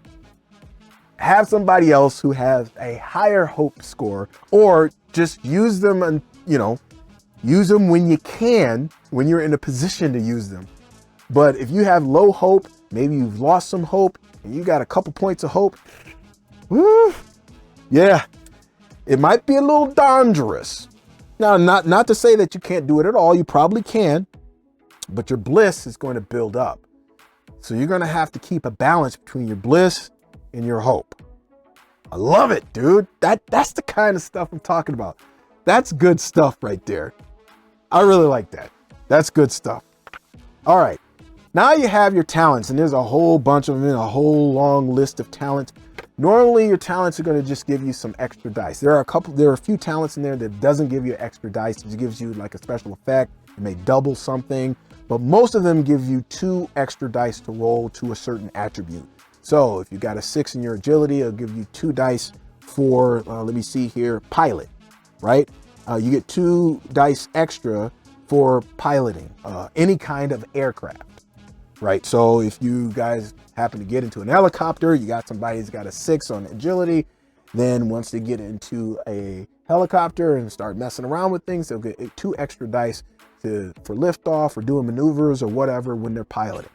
have somebody else who has a higher hope score, or just use them and, use them when you can, when you're in a position to use them. But if you have low hope, maybe you've lost some hope and you got a couple points of hope, woo, yeah, it might be a little dangerous. Now, not to say that you can't do it at all. You probably can, but your bliss is going to build up. So you're going to have to keep a balance between your bliss and your hope. I love it, dude. That's the kind of stuff I'm talking about. That's good stuff right there. I really like that. That's good stuff. All right. Now you have your talents, and there's a whole bunch of them in a whole long list of talents. Normally your talents are going to just give you some extra dice. There are a few talents in there that doesn't give you extra dice. It gives you like a special effect. It may double something, but most of them give you 2 extra dice to roll to a certain attribute. So if you got a 6 in your agility, it'll give you 2 dice for, let me see here, pilot, right? You get 2 dice extra for piloting any kind of aircraft, right? So if you guys happen to get into an helicopter, you got somebody who's got a 6 on agility, then once they get into a helicopter and start messing around with things, they'll get 2 extra dice for liftoff or doing maneuvers or whatever when they're piloting.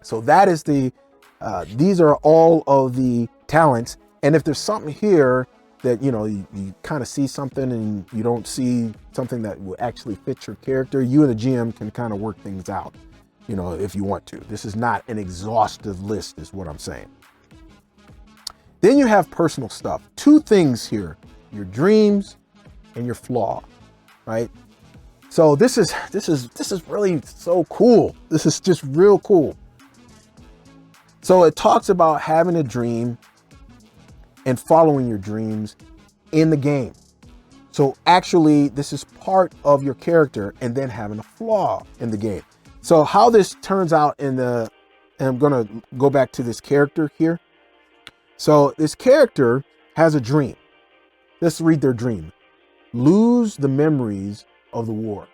So that is these are all of the talents. And if there's something here that, you kind of see something and you don't see something that will actually fit your character, you and the GM can kind of work things out, if you want to. This is not an exhaustive list is what I'm saying. Then you have personal stuff. 2 things here, your dreams and your flaw, right? So this is really so cool. This is just real cool. So it talks about having a dream and following your dreams in the game. So actually, this is part of your character and then having a flaw in the game. So how this turns out and I'm gonna go back to this character here. So this character has a dream. Let's read their dream. Lose the memories of the war.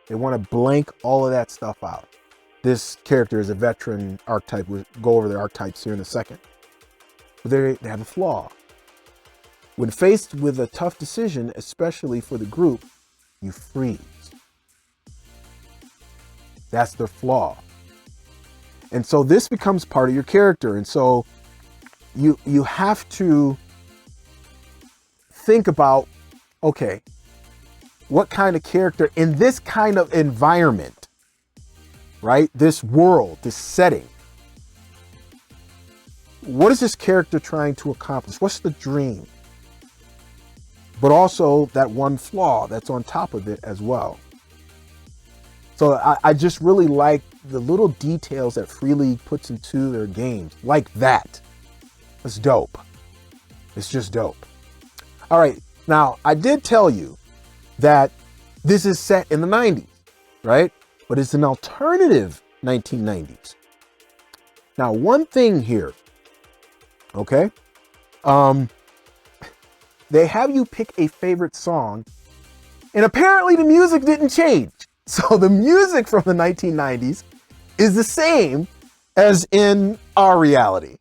They want to blank all of that stuff out. This character is a veteran archetype. We'll go over the archetypes here in a second. But they have a flaw. When faced with a tough decision, especially for the group, you freeze. That's their flaw. And so this becomes part of your character. And so you have to think about, okay, what kind of character in this kind of environment, right? This world, this setting. What is this character trying to accomplish? What's the dream? But also that one flaw that's on top of it as well. So I just really like the little details that Free League puts into their games, like that. It's dope. It's just dope. All right, now I did tell you that this is set in the 90s, right? But it's an alternative 1990s. Now, one thing here, okay? They have you pick a favorite song, and apparently the music didn't change. So the music from the 1990s is the same as in our reality.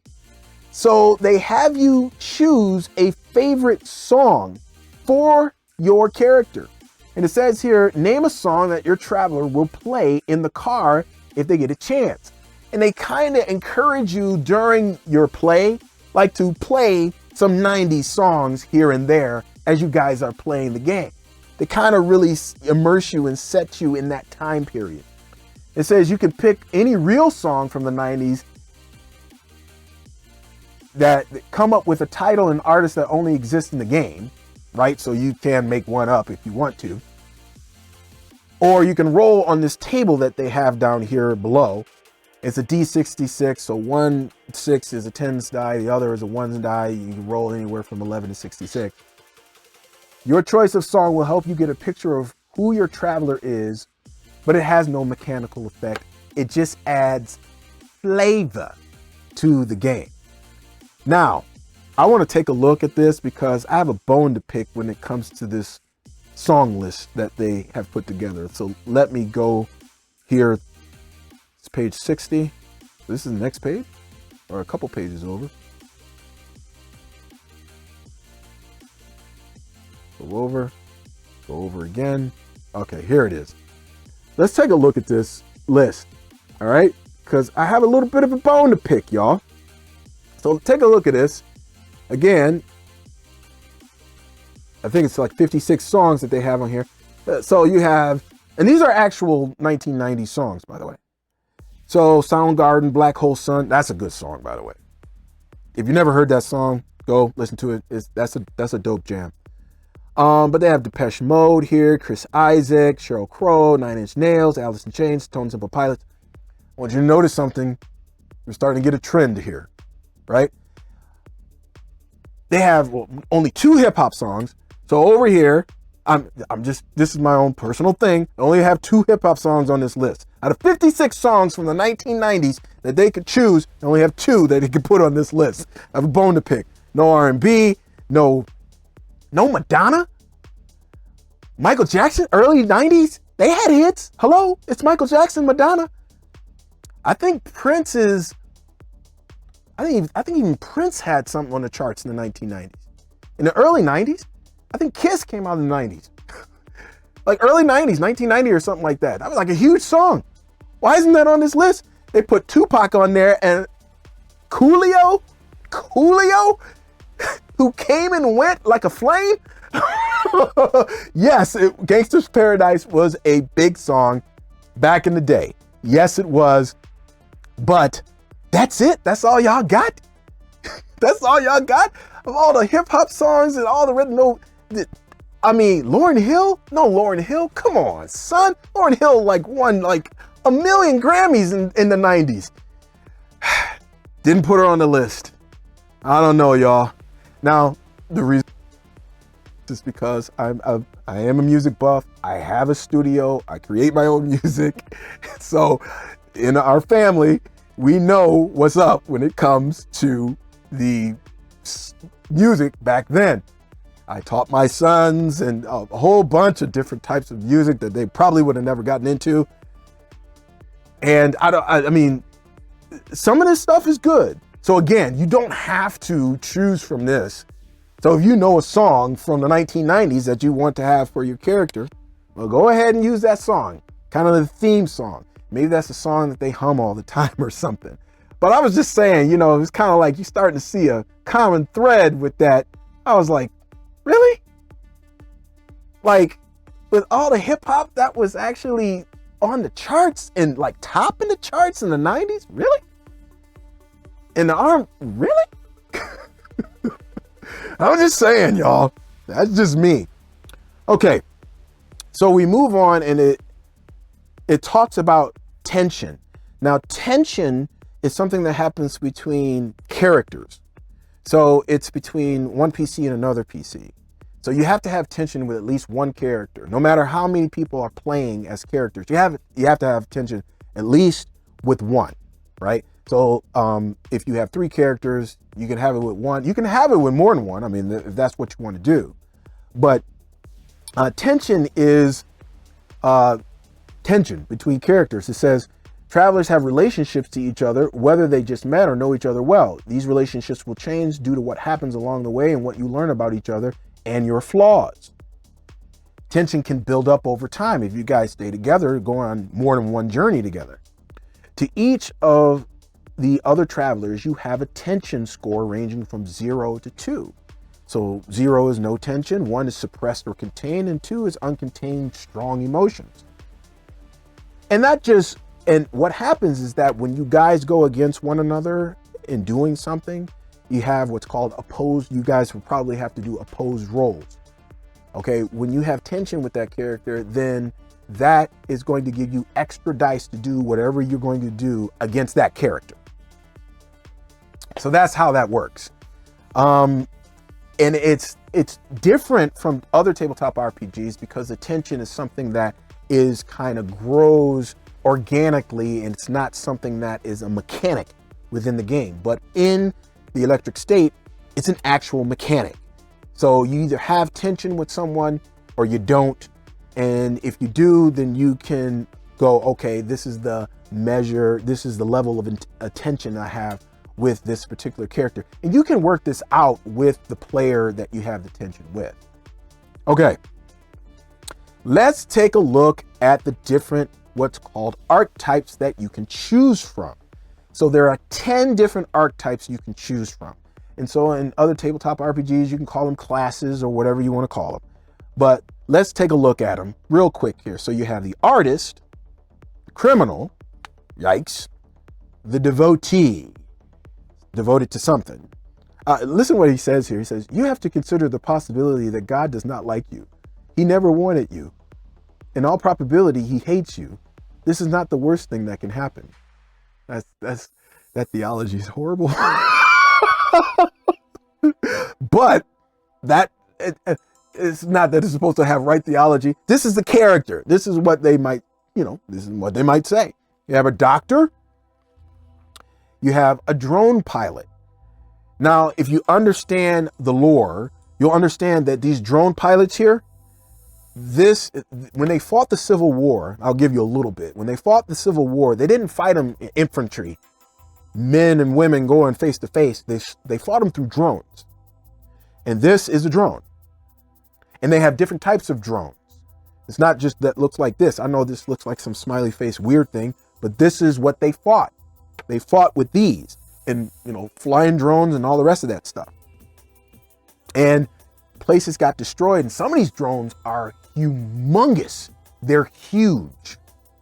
So they have you choose a favorite song for your character. And it says here, name a song that your traveler will play in the car if they get a chance. And they kind of encourage you during your play, like to play some 90s songs here and there as you guys are playing the game. They kind of really immerse you and set you in that time period. It says you can pick any real song from the 90s that come up with a title and artist that only exists in the game, right? So you can make one up if you want to. Or you can roll on this table that they have down here below. It's a D66, so 1 6 is a 10s die, the other is a 1s die. You can roll anywhere from 11 to 66. Your choice of song will help you get a picture of who your traveler is, but it has no mechanical effect. It just adds flavor to the game. Now, I want to take a look at this because I have a bone to pick when it comes to this song list that they have put together. So let me go here. It's page 60. This is the next page, or a couple pages over. Go over again. Okay, here it is. Let's take a look at this list, all right? Because I have a little bit of a bone to pick, y'all. So take a look at this. Again, I think it's like 56 songs that they have on here. So you have, and these are actual 1990 songs, by the way. So Soundgarden, Black Hole Sun, that's a good song, by the way. If you never heard that song, go listen to it. That's a dope jam. But they have Depeche Mode here, Chris Isaac, Sheryl Crow, Nine Inch Nails, Alice in Chains, Stone Temple Pilots. I want you to notice something. We're starting to get a trend here, right? They have only 2 hip hop songs. So over here, this is my own personal thing. I only have 2 hip hop songs on this list. Out of 56 songs from the 1990s that they could choose, I only have 2 that they could put on this list. I have a bone to pick. No R&B, no Madonna, Michael Jackson, early 90s. They had hits. Hello, it's Michael Jackson, Madonna. I think Prince is, I think even Prince had something on the charts in the 1990s. In the early 90s, I think Kiss came out in the 90s. Like early 90s, 1990 or something like that. That was like a huge song. Why isn't that on this list? They put Tupac on there and Coolio, who came and went like a flame. Yes, Gangsta's Paradise was a big song back in the day. Yes, it was. But that's it. That's all y'all got. That's all y'all got of all the hip hop songs and all the rhythm. I mean, Lauryn Hill? No, Lauryn Hill. Come on, son. Lauryn Hill won like a million Grammys in the 90s. Didn't put her on the list. I don't know, y'all. Now, the reason is because I am a music buff. I have a studio. I create my own music. So in our family, we know what's up when it comes to the music back then. I taught my sons and a whole bunch of different types of music that they probably would have never gotten into. And I mean, some of this stuff is good. So again, you don't have to choose from this. So if you know a song from the 1990s that you want to have for your character, well, go ahead and use that song, kind of the theme song. Maybe that's a song that they hum all the time or something. But I was just saying, you know, it's kind of like you're starting to see a common thread with that. I was like, really? Like, with all the hip hop that was actually on the charts and like topping the charts in the 90s? Really? In the arm? Really? I'm just saying, y'all. That's just me. Okay. So we move on, and it talks about tension. Now, tension is something that happens between characters. So it's between one PC and another PC. So you have to have tension with at least one character. No matter how many people are playing as characters, you have to have tension at least with one, right? So if you have 3 characters, you can have it with one. You can have it with more than one. I mean, if that's what you want to do. But tension is tension between characters. It says, travelers have relationships to each other, whether they just met or know each other well. These relationships will change due to what happens along the way and what you learn about each other and your flaws. Tension can build up over time if you guys stay together, go on more than one journey together. To each of the other travelers, you have a tension score ranging from 0 to 2. So 0 is no tension, 1 is suppressed or contained, and 2 is uncontained, strong emotions. And what happens is that when you guys go against one another in doing something, you have what's called opposed. You guys will probably have to do opposed roles. Okay, when you have tension with that character, then that is going to give you extra dice to do whatever you're going to do against that character. So that's how that works. And it's different from other tabletop RPGs because the tension is something that is kind of grows organically, and it's not something that is a mechanic within the game. But in the Electric State, it's an actual mechanic. So you either have tension with someone or you don't. And if you do, then you can go, okay, this is the measure, this is the level of attention I have with this particular character. And you can work this out with the player that you have the tension with. Okay, let's take a look at the different what's called archetypes that you can choose from. So there are 10 different archetypes you can choose from. And so in other tabletop RPGs, you can call them classes or whatever you want to call them. But let's take a look at them real quick here. So you have the artist, the criminal, yikes, the devotee, devoted to something. Listen what he says here. He says, you have to consider the possibility that God does not like you. He never wanted you. In all probability, he hates you. This is not the worst thing that can happen. That theology is horrible. But it's not that it's supposed to have right theology. This is the character. This is what they might, this is what they might say. You have a doctor. You have a drone pilot. Now, if you understand the lore, you'll understand that these drone pilots here, when they fought the Civil War, I'll give you a little bit. When they fought the Civil War, they didn't fight them in infantry, men and women going face to face. They fought them through drones. And this is a drone. And they have different types of drones. It's not just that looks like this. I know this looks like some smiley face weird thing, but this is what they fought. They fought with these and, flying drones and all the rest of that stuff. And places got destroyed. And some of these drones are humongous. They're huge.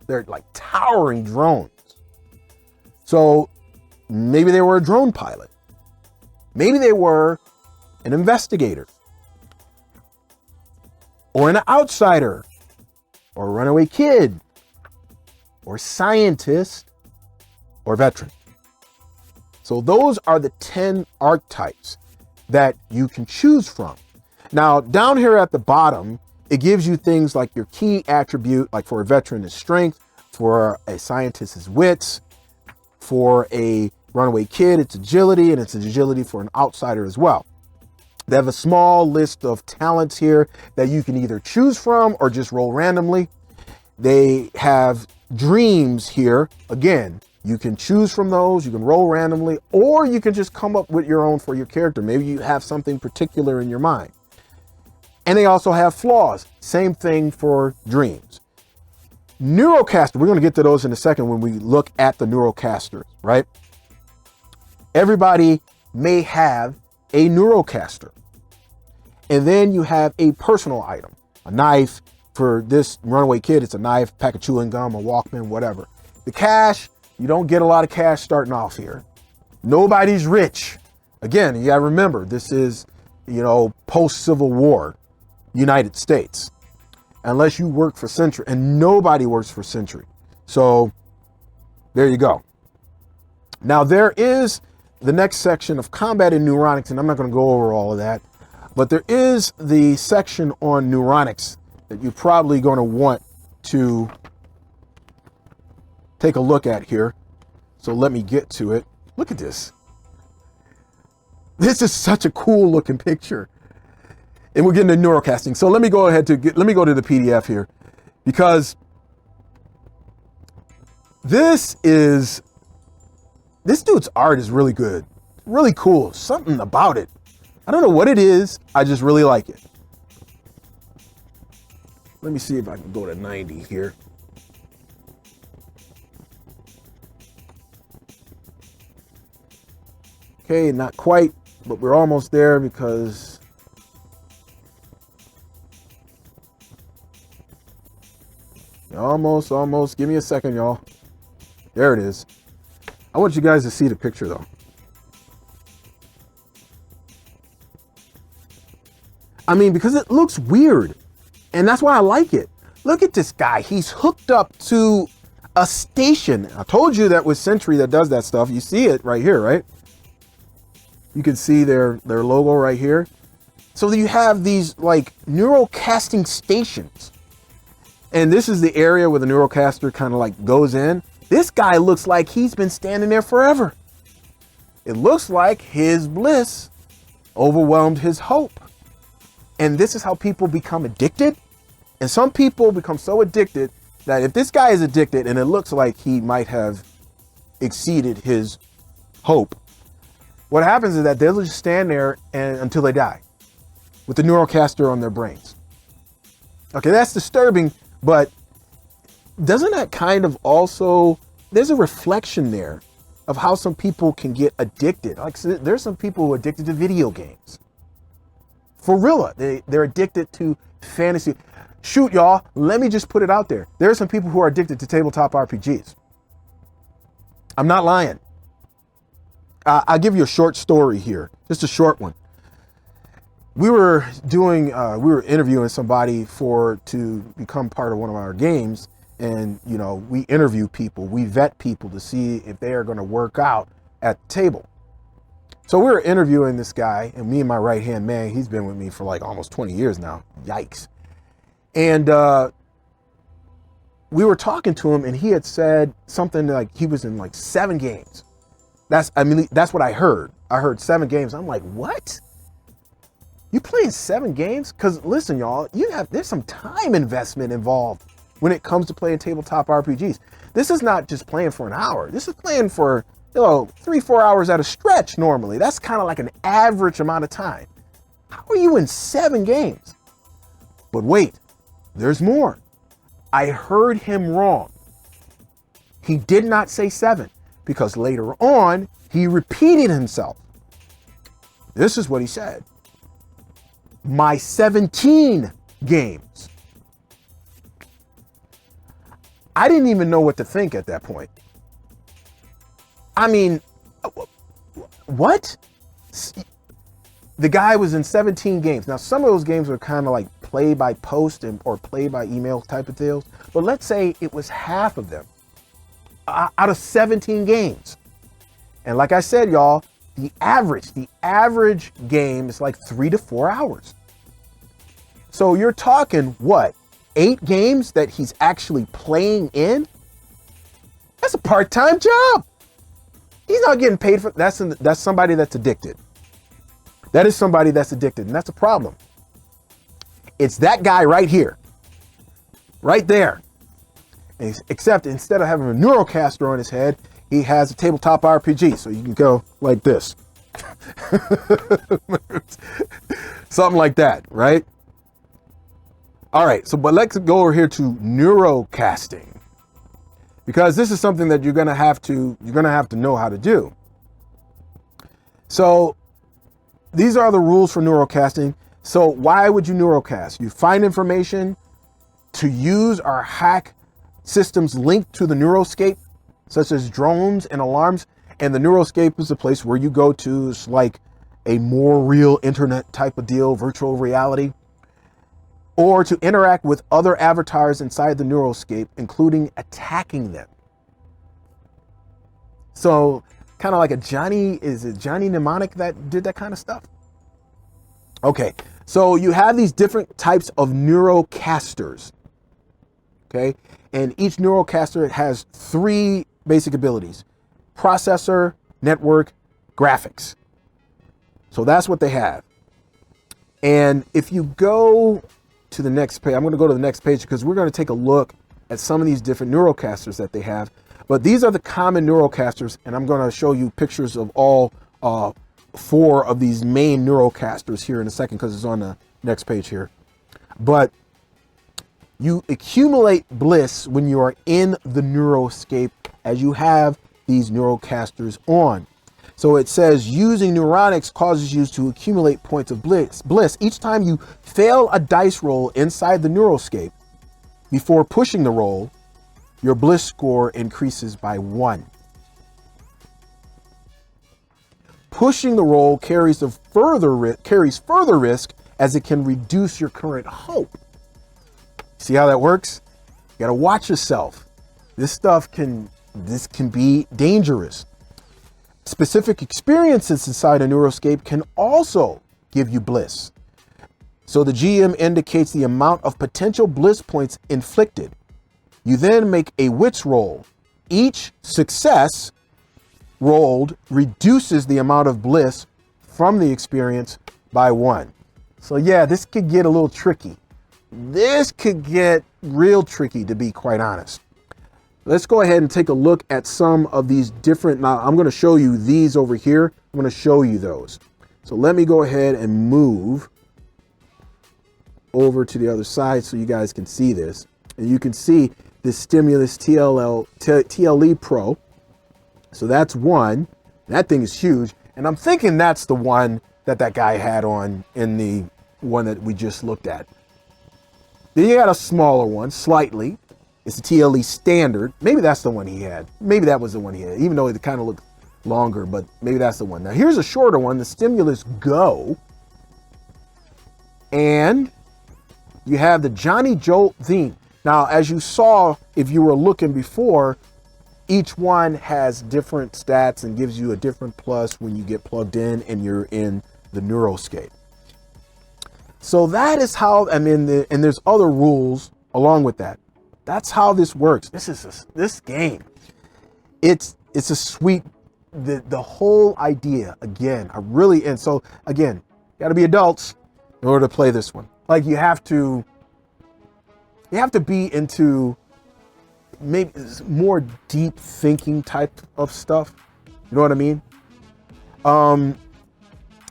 They're like towering drones. So maybe they were a drone pilot. Maybe they were an investigator or an outsider or a runaway kid or scientist or veteran. So those are the 10 archetypes. that you can choose from. Now, down here at the bottom, it gives you things like your key attribute, like for a veteran is strength, for a scientist is wits, for a runaway kid, it's agility, and it's agility for an outsider as well. They have a small list of talents here that you can either choose from or just roll randomly. They have dreams here. Again, you can choose from those, you can roll randomly, or you can just come up with your own for your character. Maybe you have something particular in your mind. And they also have flaws. Same thing for dreams. Neurocaster, we're going to get to those in a second when we look at the Neurocasters, right? Everybody may have a Neurocaster. And then you have a personal item, a knife. For this runaway kid, it's a knife, pack of chewing gum, a Walkman, whatever. The cash, you don't get a lot of cash starting off here. Nobody's rich. Again, you gotta remember, this is, post-Civil War United States. Unless you work for Century, and nobody works for Century. So there you go. Now there is the next section of combat in neuronics, and I'm not gonna go over all of that, but there is the section on neuronics that you're probably going to want to take a look at here. So let me get to it. Look at this. This is such a cool looking picture. And we're getting to neurocasting. So let me go ahead let me go to the PDF here, because this dude's art is really good. Really cool. Something about it. I don't know what it is. I just really like it. Let me see if I can go to 90 here. Okay, not quite, but we're almost there because almost. Give me a second, y'all. There it is. I want you guys to see the picture though. I mean, because it looks weird. And that's why I like it. Look at this guy. He's hooked up to a station. I told you that was Century that does that stuff. You see it right here, right? You can see their logo right here. So you have these like neurocasting stations. And this is the area where the Neurocaster kind of like goes in. This guy looks like he's been standing there forever. It looks like his bliss overwhelmed his hope. And this is how people become addicted. And some people become so addicted that if this guy is addicted and it looks like he might have exceeded his hope, what happens is that they'll just stand there until they die with the Neurocaster on their brains. Okay, that's disturbing, but doesn't that kind of also, there's a reflection there of how some people can get addicted. Like there's some people who are addicted to video games. For real, they're addicted to fantasy. Shoot, y'all, let me just put it out there. There are some people who are addicted to tabletop RPGs. I'm not lying. I'll give you a short story here, just a short one. We were interviewing somebody to become part of one of our games. And, we interview people, we vet people to see if they are going to work out at the table. So we were interviewing this guy, and me and my right-hand man, he's been with me for like almost 20 years now. Yikes. And we were talking to him, and he had said something like he was in like 7 games. That's what I heard. I heard 7 games. I'm like, what? You playing 7 games? Because listen, y'all, there's some time investment involved when it comes to playing tabletop RPGs. This is not just playing for an hour. This is playing for 3-4 hours at a stretch normally. That's kind of like an average amount of time. How are you in 7 games? But wait, there's more. I heard him wrong. He did not say 7 because later on he repeated himself. This is what he said. My 17 games. I didn't even know what to think at that point. I mean, what? The guy was in 17 games. Now, some of those games were kind of like play by post or play by email type of deals. But let's say it was half of them out of 17 games. And like I said, y'all, The average game is like 3 to 4 hours. So you're talking what? 8 games that he's actually playing in? That's a part-time job. He's not getting paid for that's somebody that's addicted. That is somebody that's addicted, and that's a problem. It's that guy right here. Right there. Except instead of having a Neurocaster on his head, he has a tabletop RPG, so you can go like this. Something like that, right? All right, so but let's go over here to Neurocasting, because this is something that you're gonna have to know how to do. So these are the rules for Neurocasting. So why would you Neurocast? You find information to use or hack systems linked to the Neuroscape, such as drones and alarms. And the Neuroscape is a place where you go to. It's like a more real internet type of deal, virtual reality. Or to interact with other avatars inside the Neuroscape, including attacking them. So kind of like is it Johnny Mnemonic that did that kind of stuff? Okay, so you have these different types of Neurocasters. Okay, and each Neurocaster has 3 basic abilities: processor, network, graphics. So that's what they have. And if you go to the next page, I'm going to go to the next page because we're going to take a look at some of these different Neurocasters that they have. But these are the common Neurocasters, and I'm going to show you pictures of all 4 of these main Neurocasters here in a second because it's on the next page here. But you accumulate bliss when you are in the Neuroscape as you have these Neurocasters on. So it says using neuronics causes you to accumulate points of bliss. Each time you fail a dice roll inside the Neuroscape before pushing the roll, your bliss score increases by 1. Pushing the roll carries further risk as it can reduce your current hope. See how that works? You gotta watch yourself. This can be dangerous. Specific experiences inside a Neuroscape can also give you bliss. So the GM indicates the amount of potential bliss points inflicted. You then make a wits roll. Each success rolled reduces the amount of bliss from the experience by 1. So yeah, this could get a little tricky. This could get real tricky, to be quite honest. Let's go ahead and take a look at some of these different. Now I'm going to show you these over here. I'm going to show you those. So let me go ahead and move over to the other side so you guys can see this. And you can see this Stimulus TLE Pro. So that's one. That thing is huge. And I'm thinking that's the one that guy had on in the one that we just looked at. Then you got a smaller one, slightly. It's the TLE Standard. Maybe that's the one he had. Maybe that was the one he had, even though it kind of looked longer, but maybe that's the one. Now here's a shorter one, the Stimulus Go. And you have the Johnny Jolt theme. Now, as you saw, if you were looking before, each one has different stats and gives you a different plus when you get plugged in and you're in the Neuroscape. So that is how, and there's other rules along with that. That's how this works. This game. It's a sweet, the whole idea, again, and so again, you gotta be adults in order to play this one. Like you have to be into maybe more deep thinking type of stuff. You know what I mean?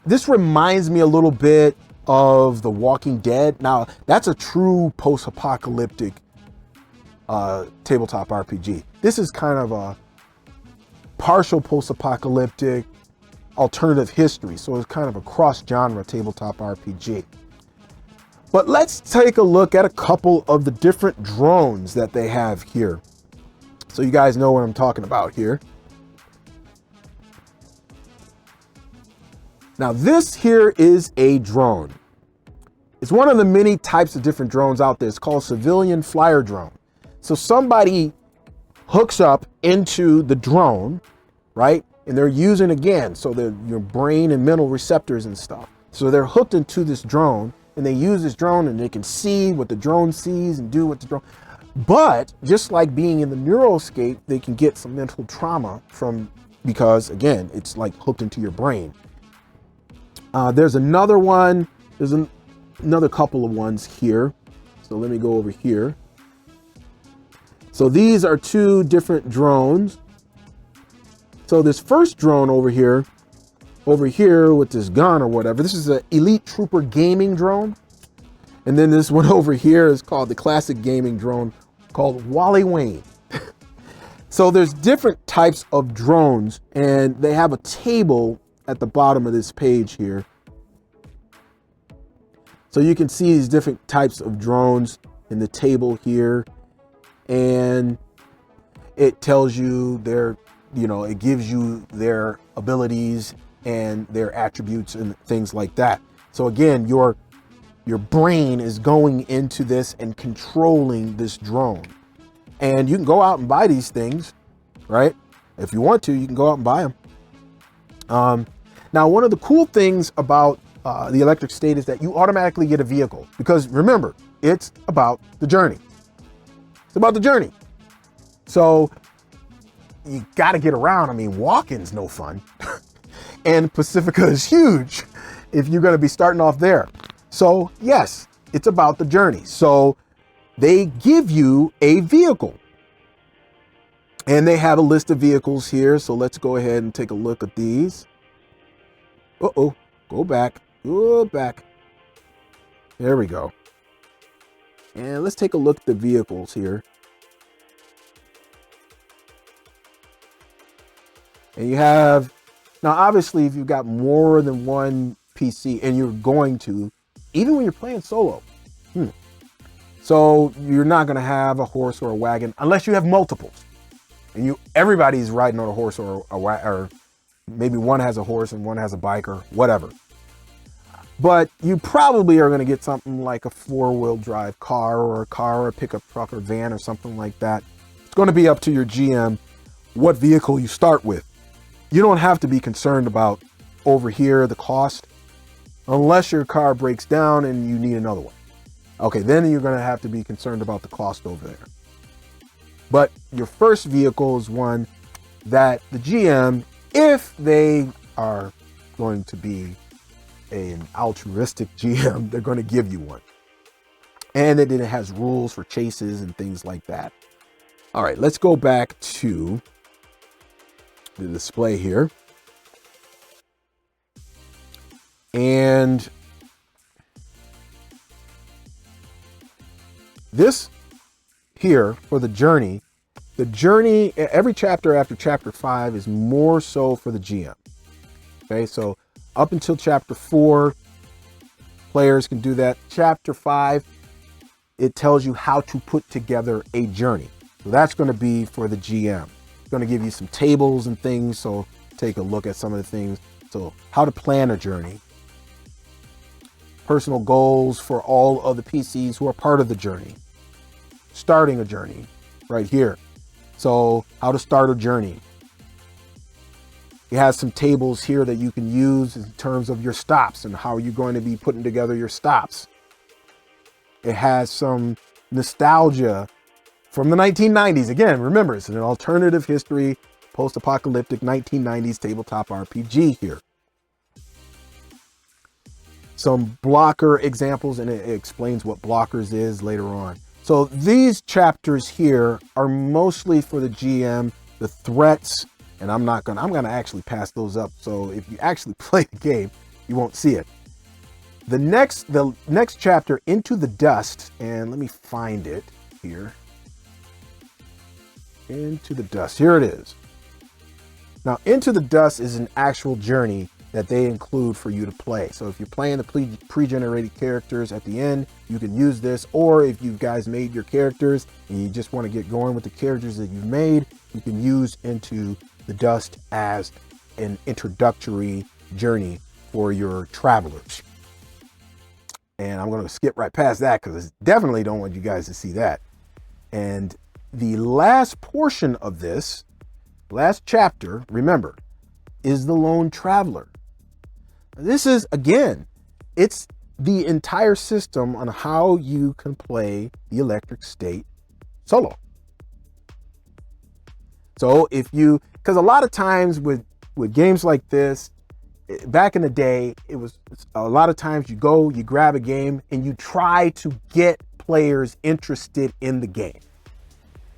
This reminds me a little bit of The Walking Dead. Now, that's a true post-apocalyptic tabletop RPG. This is kind of a partial post-apocalyptic alternative history. So it's kind of a cross-genre tabletop RPG. But let's take a look at a couple of the different drones that they have here. So you guys know what I'm talking about here. Now this here is a drone. It's one of the many types of different drones out there. It's called civilian flyer drone. So somebody hooks up into the drone, right? and they're using, again, so they're your brain and mental receptors and stuff. So they're hooked into this drone, and they use this drone, and they can see what the drone sees and do what the drone. But just like being in the neuroscape, they can get some mental trauma because again, it's like hooked into your brain. There's another one. There's another couple of ones here. So let me go over here. So these are two different drones. So this first drone over here with this gun or whatever, this is an Elite Trooper gaming drone. And then this one over here is called the classic gaming drone called Wally Wayne. So there's different types of drones, and they have a table at the bottom of this page here. So you can see these different types of drones in the table here, and it tells you it gives you their abilities and their attributes and things like that. So again, your brain is going into this and controlling this drone. And you can go out and buy these things, right? If you want to, you can go out and buy them. Now, one of the cool things about the electric state is that you automatically get a vehicle, because remember, it's about the journey. It's about the journey. So you got to get around. I mean, walking's no fun. And Pacifica is huge if you're going to be starting off there. So yes, it's about the journey. So they give you a vehicle, and they have a list of vehicles here. So let's go ahead and take a look at these. Go back, go back. There we go. And let's take a look at the vehicles here. And you have, now obviously if you've got more than one PC, and you're going to, even when you're playing solo, so you're not going to have a horse or a wagon unless you have multiples, and everybody's riding on a horse or maybe one has a horse and one has a bike or whatever. But you probably are going to get something like a 4-wheel drive car or a pickup truck or van or something like that. It's going to be up to your GM what vehicle you start with. You don't have to be concerned about over here the cost, unless your car breaks down and you need another one. Okay, then you're going to have to be concerned about the cost over there. But your first vehicle is one that the GM, if they are going to be an altruistic GM, they're going to give you one. And then it has rules for chases and things like that. All right, let's go back to the display here. And this here for the journey, every chapter after chapter 5 is more so for the GM. Okay, so up until chapter 4, players can do that. Chapter 5, it tells you how to put together a journey. So that's going to be for the GM. It's going to give you some tables and things. So take a look at some of the things. So how to plan a journey. Personal goals for all of the PCs who are part of the journey. Starting a journey right here. So how to start a journey. It has some tables here that you can use in terms of your stops and how you're going to be putting together your stops. It has some nostalgia from the 1990s. Again, remember, it's an alternative history, post-apocalyptic 1990s tabletop RPG here. Some blocker examples, and it explains what blockers is later on. So these chapters here are mostly for the GM, the threats, and I'm going to actually pass those up. So if you actually play the game, you won't see it. The next chapter, Into the Dust, and let me find it here. Into the Dust, here it is. Now, Into the Dust is an actual journey that they include for you to play. So if you're playing the pre-generated characters at the end, you can use this, or if you guys made your characters and you just want to get going with the characters that you've made, you can use Into the Dust as an introductory journey for your travelers. And I'm going to skip right past that because I definitely don't want you guys to see that. And the last portion of this, last chapter, remember, is the lone traveler. This is, again, it's the entire system on how you can play the electric state solo. So if you, because a lot of times with games like this, back in the day, it was a lot of times you go, you grab a game and you try to get players interested in the game.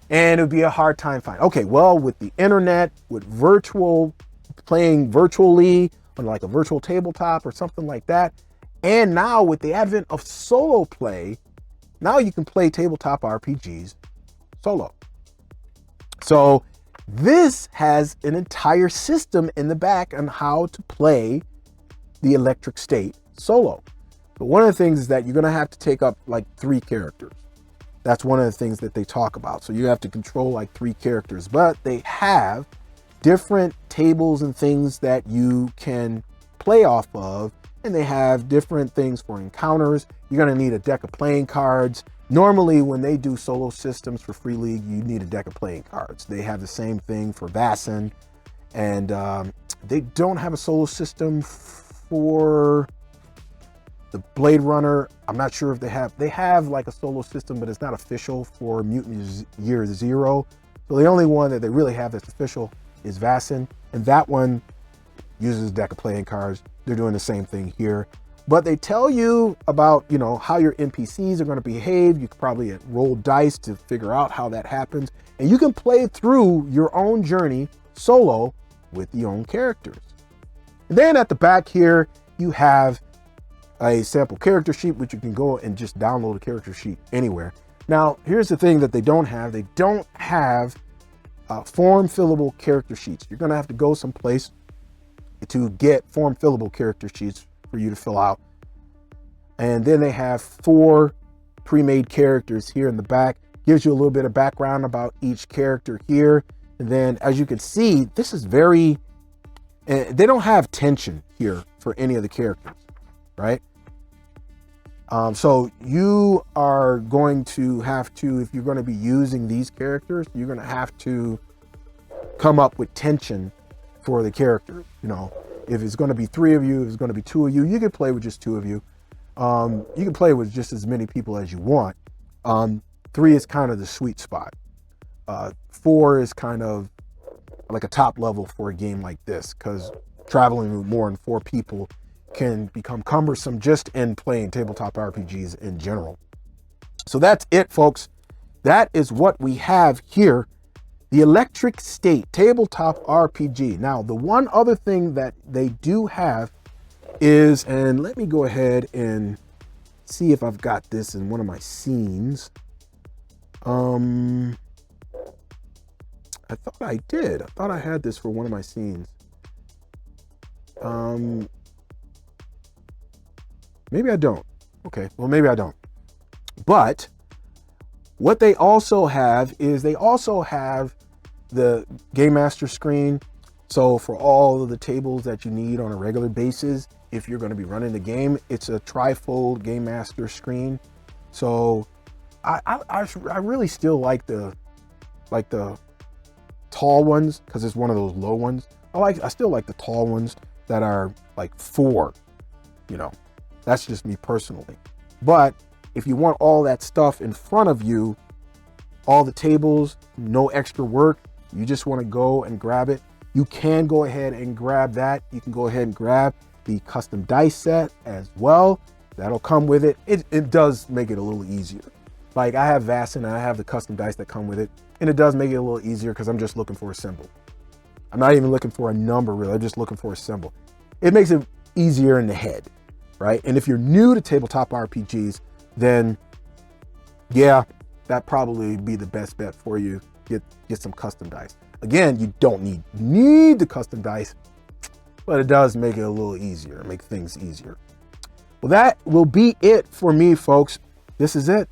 And it would be a hard time finding. Okay, well, with the internet, with playing virtually on like a virtual tabletop or something like that, and now with the advent of solo play, now you can play tabletop RPGs solo. So this has an entire system in the back on how to play the electric state solo. But one of the things is that you're going to have to take up like 3 characters. That's one of the things that they talk about. So you have to control like 3 characters, but they have different tables and things that you can play off of. And they have different things for encounters. You're going to need a deck of playing cards. Normally, when they do solo systems for Free League, you need a deck of playing cards. They have the same thing for Vaesen. And they don't have a solo system for the Blade Runner. I'm not sure if they have like a solo system, but it's not official for Mutant Year Zero. So the only one that they really have that's official is Vaesen. And that one uses a deck of playing cards. They're doing the same thing here, but they tell you about, you know, how your NPCs are going to behave. You could probably roll dice to figure out how that happens, and you can play through your own journey solo with your own characters. And then at the back here, you have a sample character sheet, which you can go and just download a character sheet anywhere. Now, here's the thing that they don't have. They don't have form fillable character sheets. You're going to have to go someplace to get form fillable character sheets for you to fill out. And then they have 4 pre-made characters here in the back. Gives you a little bit of background about each character here. And then as you can see, this is very, they don't have tension here for any of the characters, right? So you are going to have to, if you're going to be using these characters, you're going to have to come up with tension for the character. You know, if it's going to be 3 of you, if it's going to be 2 of you, you can play with just 2 of you. You can play with just as many people as you want. 3 is kind of the sweet spot. 4 is kind of like a top level for a game like this, because traveling with more than 4 people can become cumbersome just in playing tabletop RPGs in general. So that's it, folks. That is what we have here. The Electric State Tabletop RPG. Now, the one other thing that they do have is, and let me go ahead and see if I've got this in one of my scenes. I thought I did. I thought I had this for one of my scenes. Maybe I don't. Okay, well, maybe I don't. But what they also have is they also have the Game Master screen. So for all of the tables that you need on a regular basis, if you're going to be running the game, it's a trifold Game Master screen. So I really still like the tall ones, because it's one of those low ones. I still like the tall ones that are like 4, you know. That's just me personally. But if you want all that stuff in front of you, all the tables, no extra work, you just want to go and grab it, you can go ahead and grab that. You can go ahead and grab the custom dice set as well. That'll come with it. It does make it a little easier. Like, I have Vaesen and I have the custom dice that come with it, and it does make it a little easier because I'm just looking for a symbol. I'm not even looking for a number, really. I'm just looking for a symbol. It makes it easier in the head, right? And if you're new to tabletop RPGs, then yeah, that'd probably be the best bet for you. Get some custom dice. Again, you don't need the custom dice, but it does make it a little easier, make things easier. Well, that will be it for me, folks. This is it.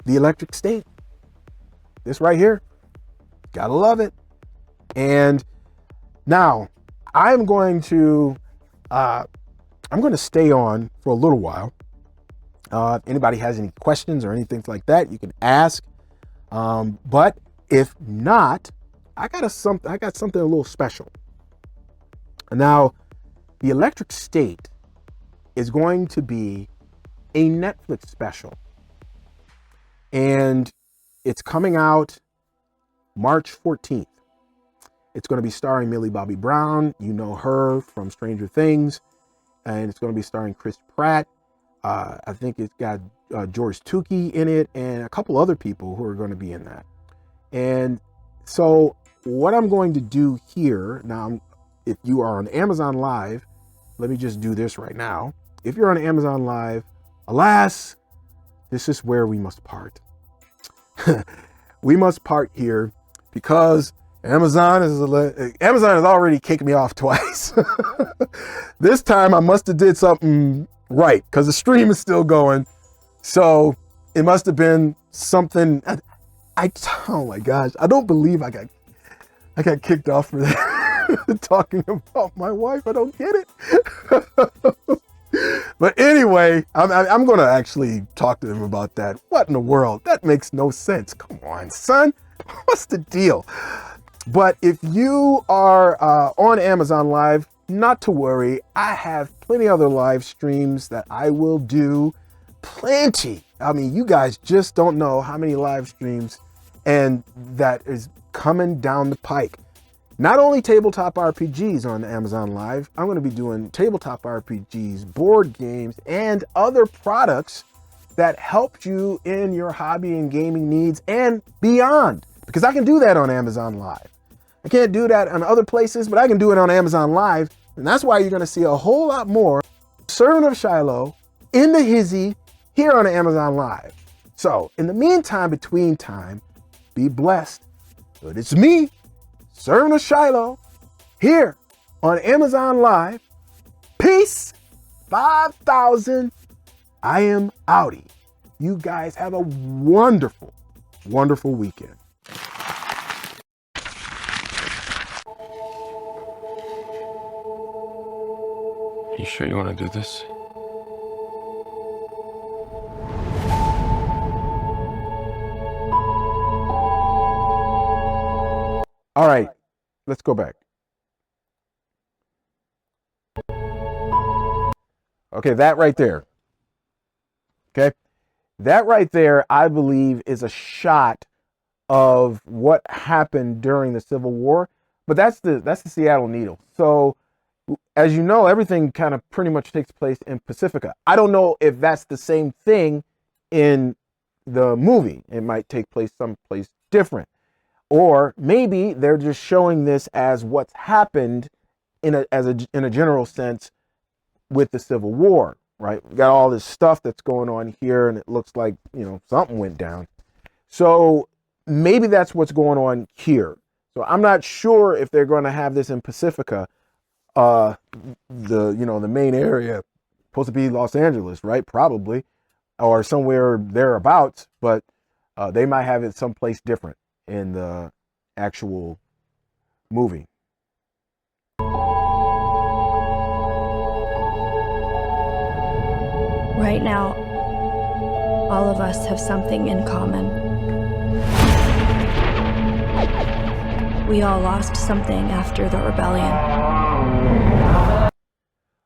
The Electric State. This right here. Gotta love it. And now I'm going to stay on for a little while. If anybody has any questions or anything like that, you can ask. But if not, I got something a little special. Now, the Electric State is going to be a Netflix special. And it's coming out March 14th. It's going to be starring Millie Bobby Brown. You know her from Stranger Things. And it's going to be starring Chris Pratt. I think it's got George Tukey in it and a couple other people who are going to be in that. And so what I'm going to do here, now, if you are on Amazon Live, let me just do this right now. If you're on Amazon Live, alas, this is where we must part. We must part here because Amazon has already kicked me off twice. This time I must have did something right because the stream is still going. So it must have been something. Oh my gosh, I don't believe I got kicked off for that. Talking about my wife, I don't get it. But anyway, I'm going to actually talk to him about that. What in the world? That makes no sense. Come on, son. What's the deal? But if you are on Amazon Live, not to worry. I have plenty other live streams that I will do. Plenty. I mean, you guys just don't know how many live streams and that is coming down the pike. Not only tabletop RPGs on Amazon Live, I'm going to be doing tabletop RPGs, board games, and other products that help you in your hobby and gaming needs and beyond. Because I can do that on Amazon Live. I can't do that on other places, but I can do it on Amazon Live. And that's why you're going to see a whole lot more Servant of Shiloh in the hizzy here on Amazon Live. So in the meantime, between time, be blessed. But it's me, Servant of Shiloh, here on Amazon Live. Peace. 5,000. I am outie. You guys have a wonderful, wonderful weekend. You sure you want to do this? All right, let's go back. Okay, that right there. Okay, that right there, I believe, is a shot of what happened during the Civil War. But that's the Seattle Needle. So, as you know, everything kind of pretty much takes place in Pacifica. I don't know if that's the same thing in the movie. It might take place someplace different. Or maybe they're just showing this as what's happened in a general sense with the Civil War, right? We got all this stuff that's going on here, and it looks like, you know, something went down. So maybe that's what's going on here. So I'm not sure if they're going to have this in Pacifica, the main area, supposed to be Los Angeles, right? Probably, or somewhere thereabouts, but they might have it someplace different in the actual movie. Right now, all of us have something in common. We all lost something after the rebellion.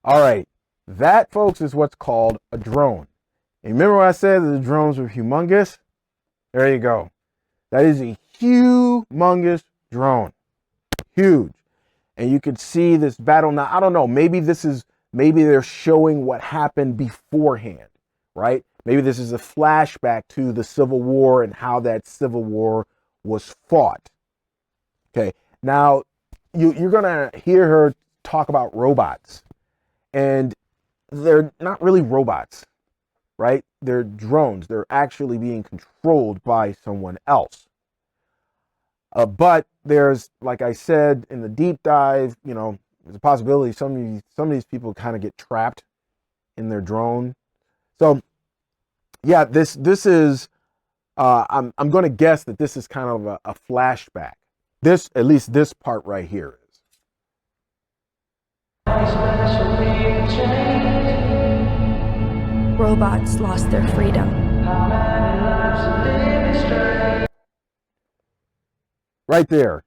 All right, that, folks, is what's called a drone. And remember when I said that the drones were humongous? There you go. That is a humongous drone. Huge. And you could see this battle. Now, I don't know, maybe they're showing what happened beforehand, right? Maybe this is a flashback to the Civil War and how that Civil War was fought. Okay, now you're going to hear her talk about robots. And they're not really robots, right? They're drones. They're actually being controlled by someone else. But there's, like I said, in the deep dive, you know, there's a possibility some of these people kind of get trapped in their drone. So, yeah, this is, I'm going to guess that this is kind of a flashback. At least this part right here is. Robots lost their freedom. Right there,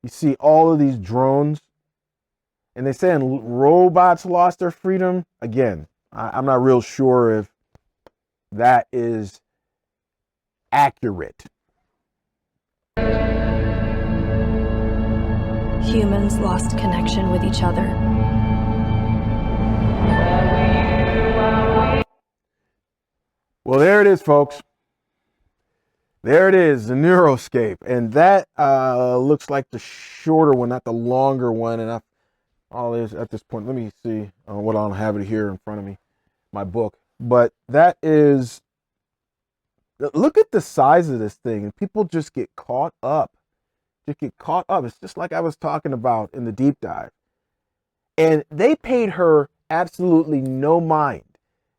you see all of these drones, And they're saying robots lost their freedom. Again, I'm not real sure if that is accurate. Humans lost connection with each other. Well, there it is, folks. There it is, the Neuroscape. And that looks like the shorter one, not the longer one. And all is at this point, let me see what I don't have it here in front of me, my book. But that is, look at the size of this thing. And people just get caught up. It's just like I was talking about in the deep dive. And they paid her absolutely no mind.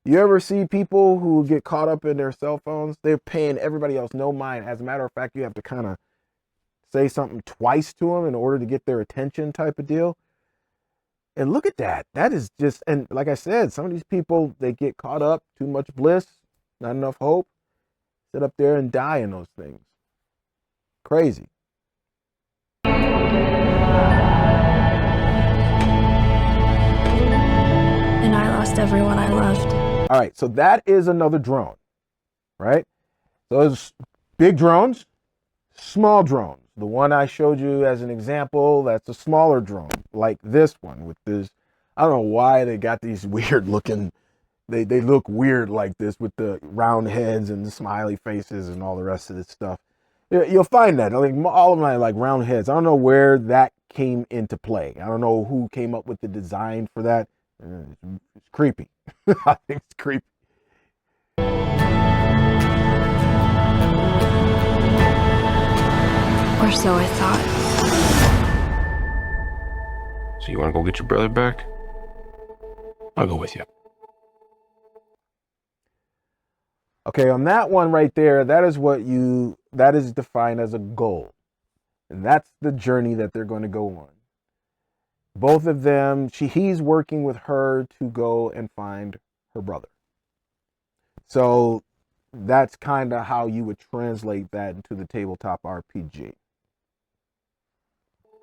You ever see people who get caught up in their cell phones? They're paying everybody else no mind. As a matter of fact, you have to kind of say something twice to them in order to get their attention type of deal. And look at that. That is just, and like I said, some of these people, they get caught up, too much bliss, not enough hope, sit up there and die in those things. Crazy. And I lost everyone I loved. All right, so that is another drone, right? So there's big drones, small drones. The one I showed you as an example, that's a smaller drone, like this one with this. I don't know why they got these weird looking, they look weird like this with the round heads and the smiley faces and all the rest of this stuff. You'll find that, like all of my like round heads. I don't know where that came into play. I don't know who came up with the design for that. It's creepy. I think it's creepy. Or so I thought. So you want to go get your brother back? I'll go with you. Okay, on that one right there, that is defined as a goal. And that's the journey that they're going to go on. Both of them, he's working with her to go and find her brother. So that's kind of how you would translate that into the tabletop RPG.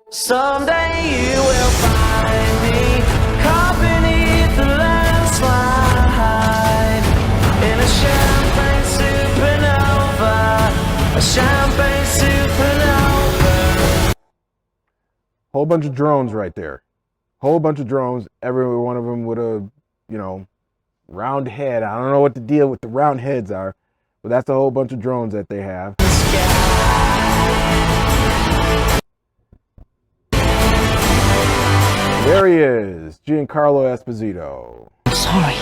Someday you will find me caught beneath the landslide in a champagne supernova. Whole bunch of drones right there. Whole bunch of drones. Every one of them with a, round head. I don't know what the deal with the round heads are, but that's a whole bunch of drones that they have. There he is, Giancarlo Esposito. I'm sorry.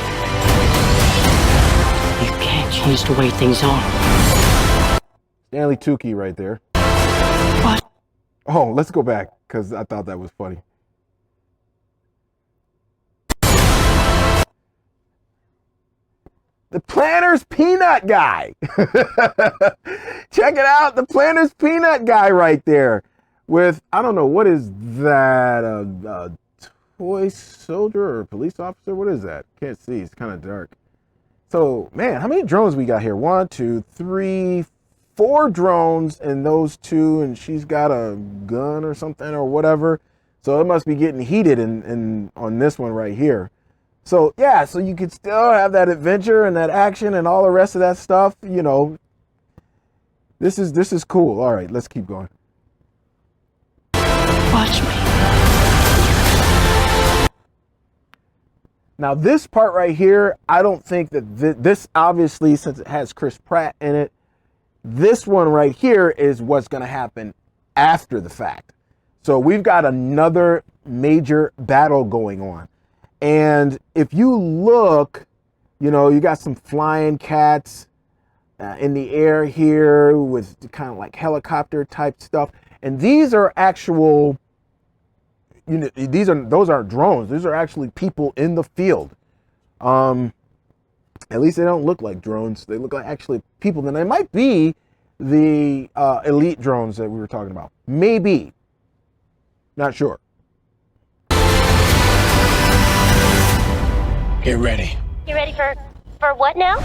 You can't change the way things are. Stanley Tucci right there. What? Oh, let's go back, because I thought that was funny. The Planters Peanut guy. Check it out, the Planters Peanut guy right there. With, I don't know, what is that? A toy soldier or a police officer? What is that? Can't see, it's kind of dark. So, man, how many drones we got here? 1, 2, 3, 4 drones and those 2, and she's got a gun or something or whatever. So it must be getting heated on this one right here. So yeah, so you could still have that adventure and that action and all the rest of that stuff. This is cool. All right, let's keep going. Watch me. Now this part right here, I don't think that this obviously, since it has Chris Pratt in it, this one right here is what's going to happen after the fact. So we've got another major battle going on. And if you look, you got some flying cats in the air here with kind of like helicopter type stuff. And these are actual, those aren't drones. These are actually people in the field. At least they don't look like drones. They look like actually people. Then they might be the elite drones that we were talking about. Maybe. Not sure. Get ready. You ready for what now?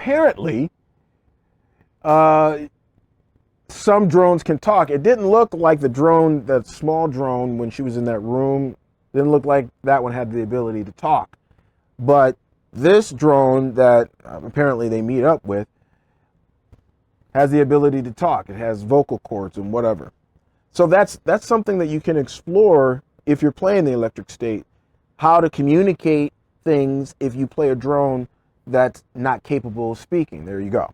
apparently, some drones can talk. It didn't look like the drone, that small drone, when she was in that room, didn't look like that one had the ability to talk. But this drone that apparently they meet up with has the ability to talk. It has vocal cords and whatever. So that's something that you can explore if you're playing the electric state, how to communicate things if you play a drone that's not capable of speaking. There you go.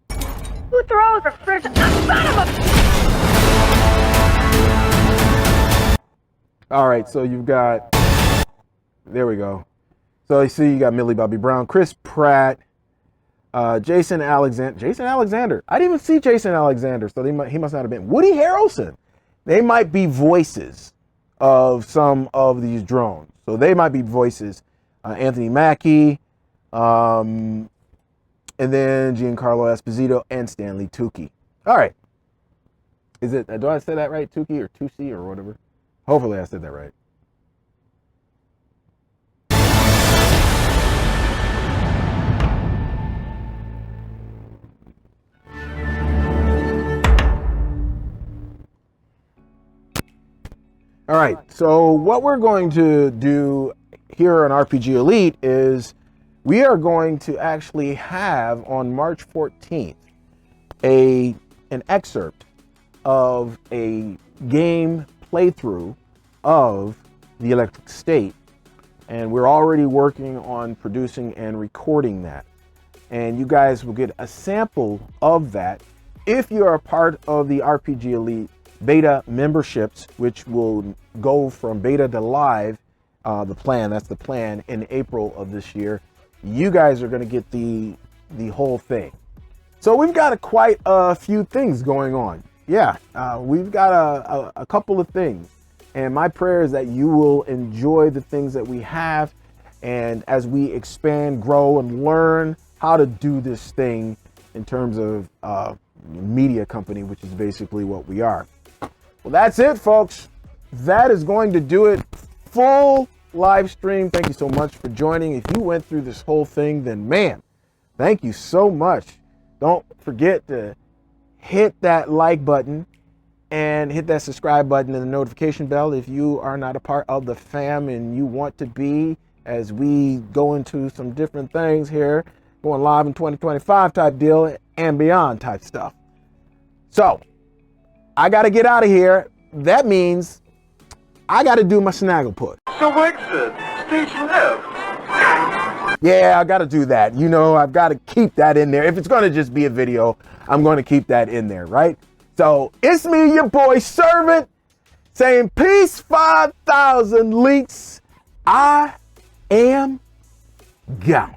Who throws a fridge? All right, so you've got, there we go. So you see you got Millie Bobby Brown, Chris Pratt, Jason Alexander. I didn't even see Jason Alexander, so he must not have been. Woody Harrelson. They might be voices of some of these drones. So they might be voices. Anthony Mackie, and then Giancarlo Esposito and Stanley Tucci. All right. Is it, do I say that right? Tucci or Tucci or whatever? Hopefully I said that right. All right, so what we're going to do here on RPG Elite is we are going to actually have on March 14th an excerpt of a game playthrough of the Electric State, and we're already working on producing and recording that, and you guys will get a sample of that if you are a part of the RPG Elite beta memberships, which will go from beta to live. That's the plan in April of this year. You guys are going to get the whole thing. So we've got quite a few things going on. Yeah, we've got a couple of things, and my prayer is that you will enjoy the things that we have, and as we expand, grow, and learn how to do this thing in terms of media company, which is basically what we are. Well, that's it, folks. That is going to do it. Full live stream. Thank you so much for joining. If you went through this whole thing, then man, thank you so much. Don't forget to hit that like button and hit that subscribe button and the notification bell if you are not a part of the fam and you want to be, as we go into some different things here, going live in 2025 type deal and beyond type stuff. So I got to get out of here. That means I got to do my snaggle put. So exit, stage left. Yeah, I got to do that. You know, I've got to keep that in there. If it's going to just be a video, I'm going to keep that in there, right? So it's me, your boy Servant, saying peace 5,000 leaks. I am gone.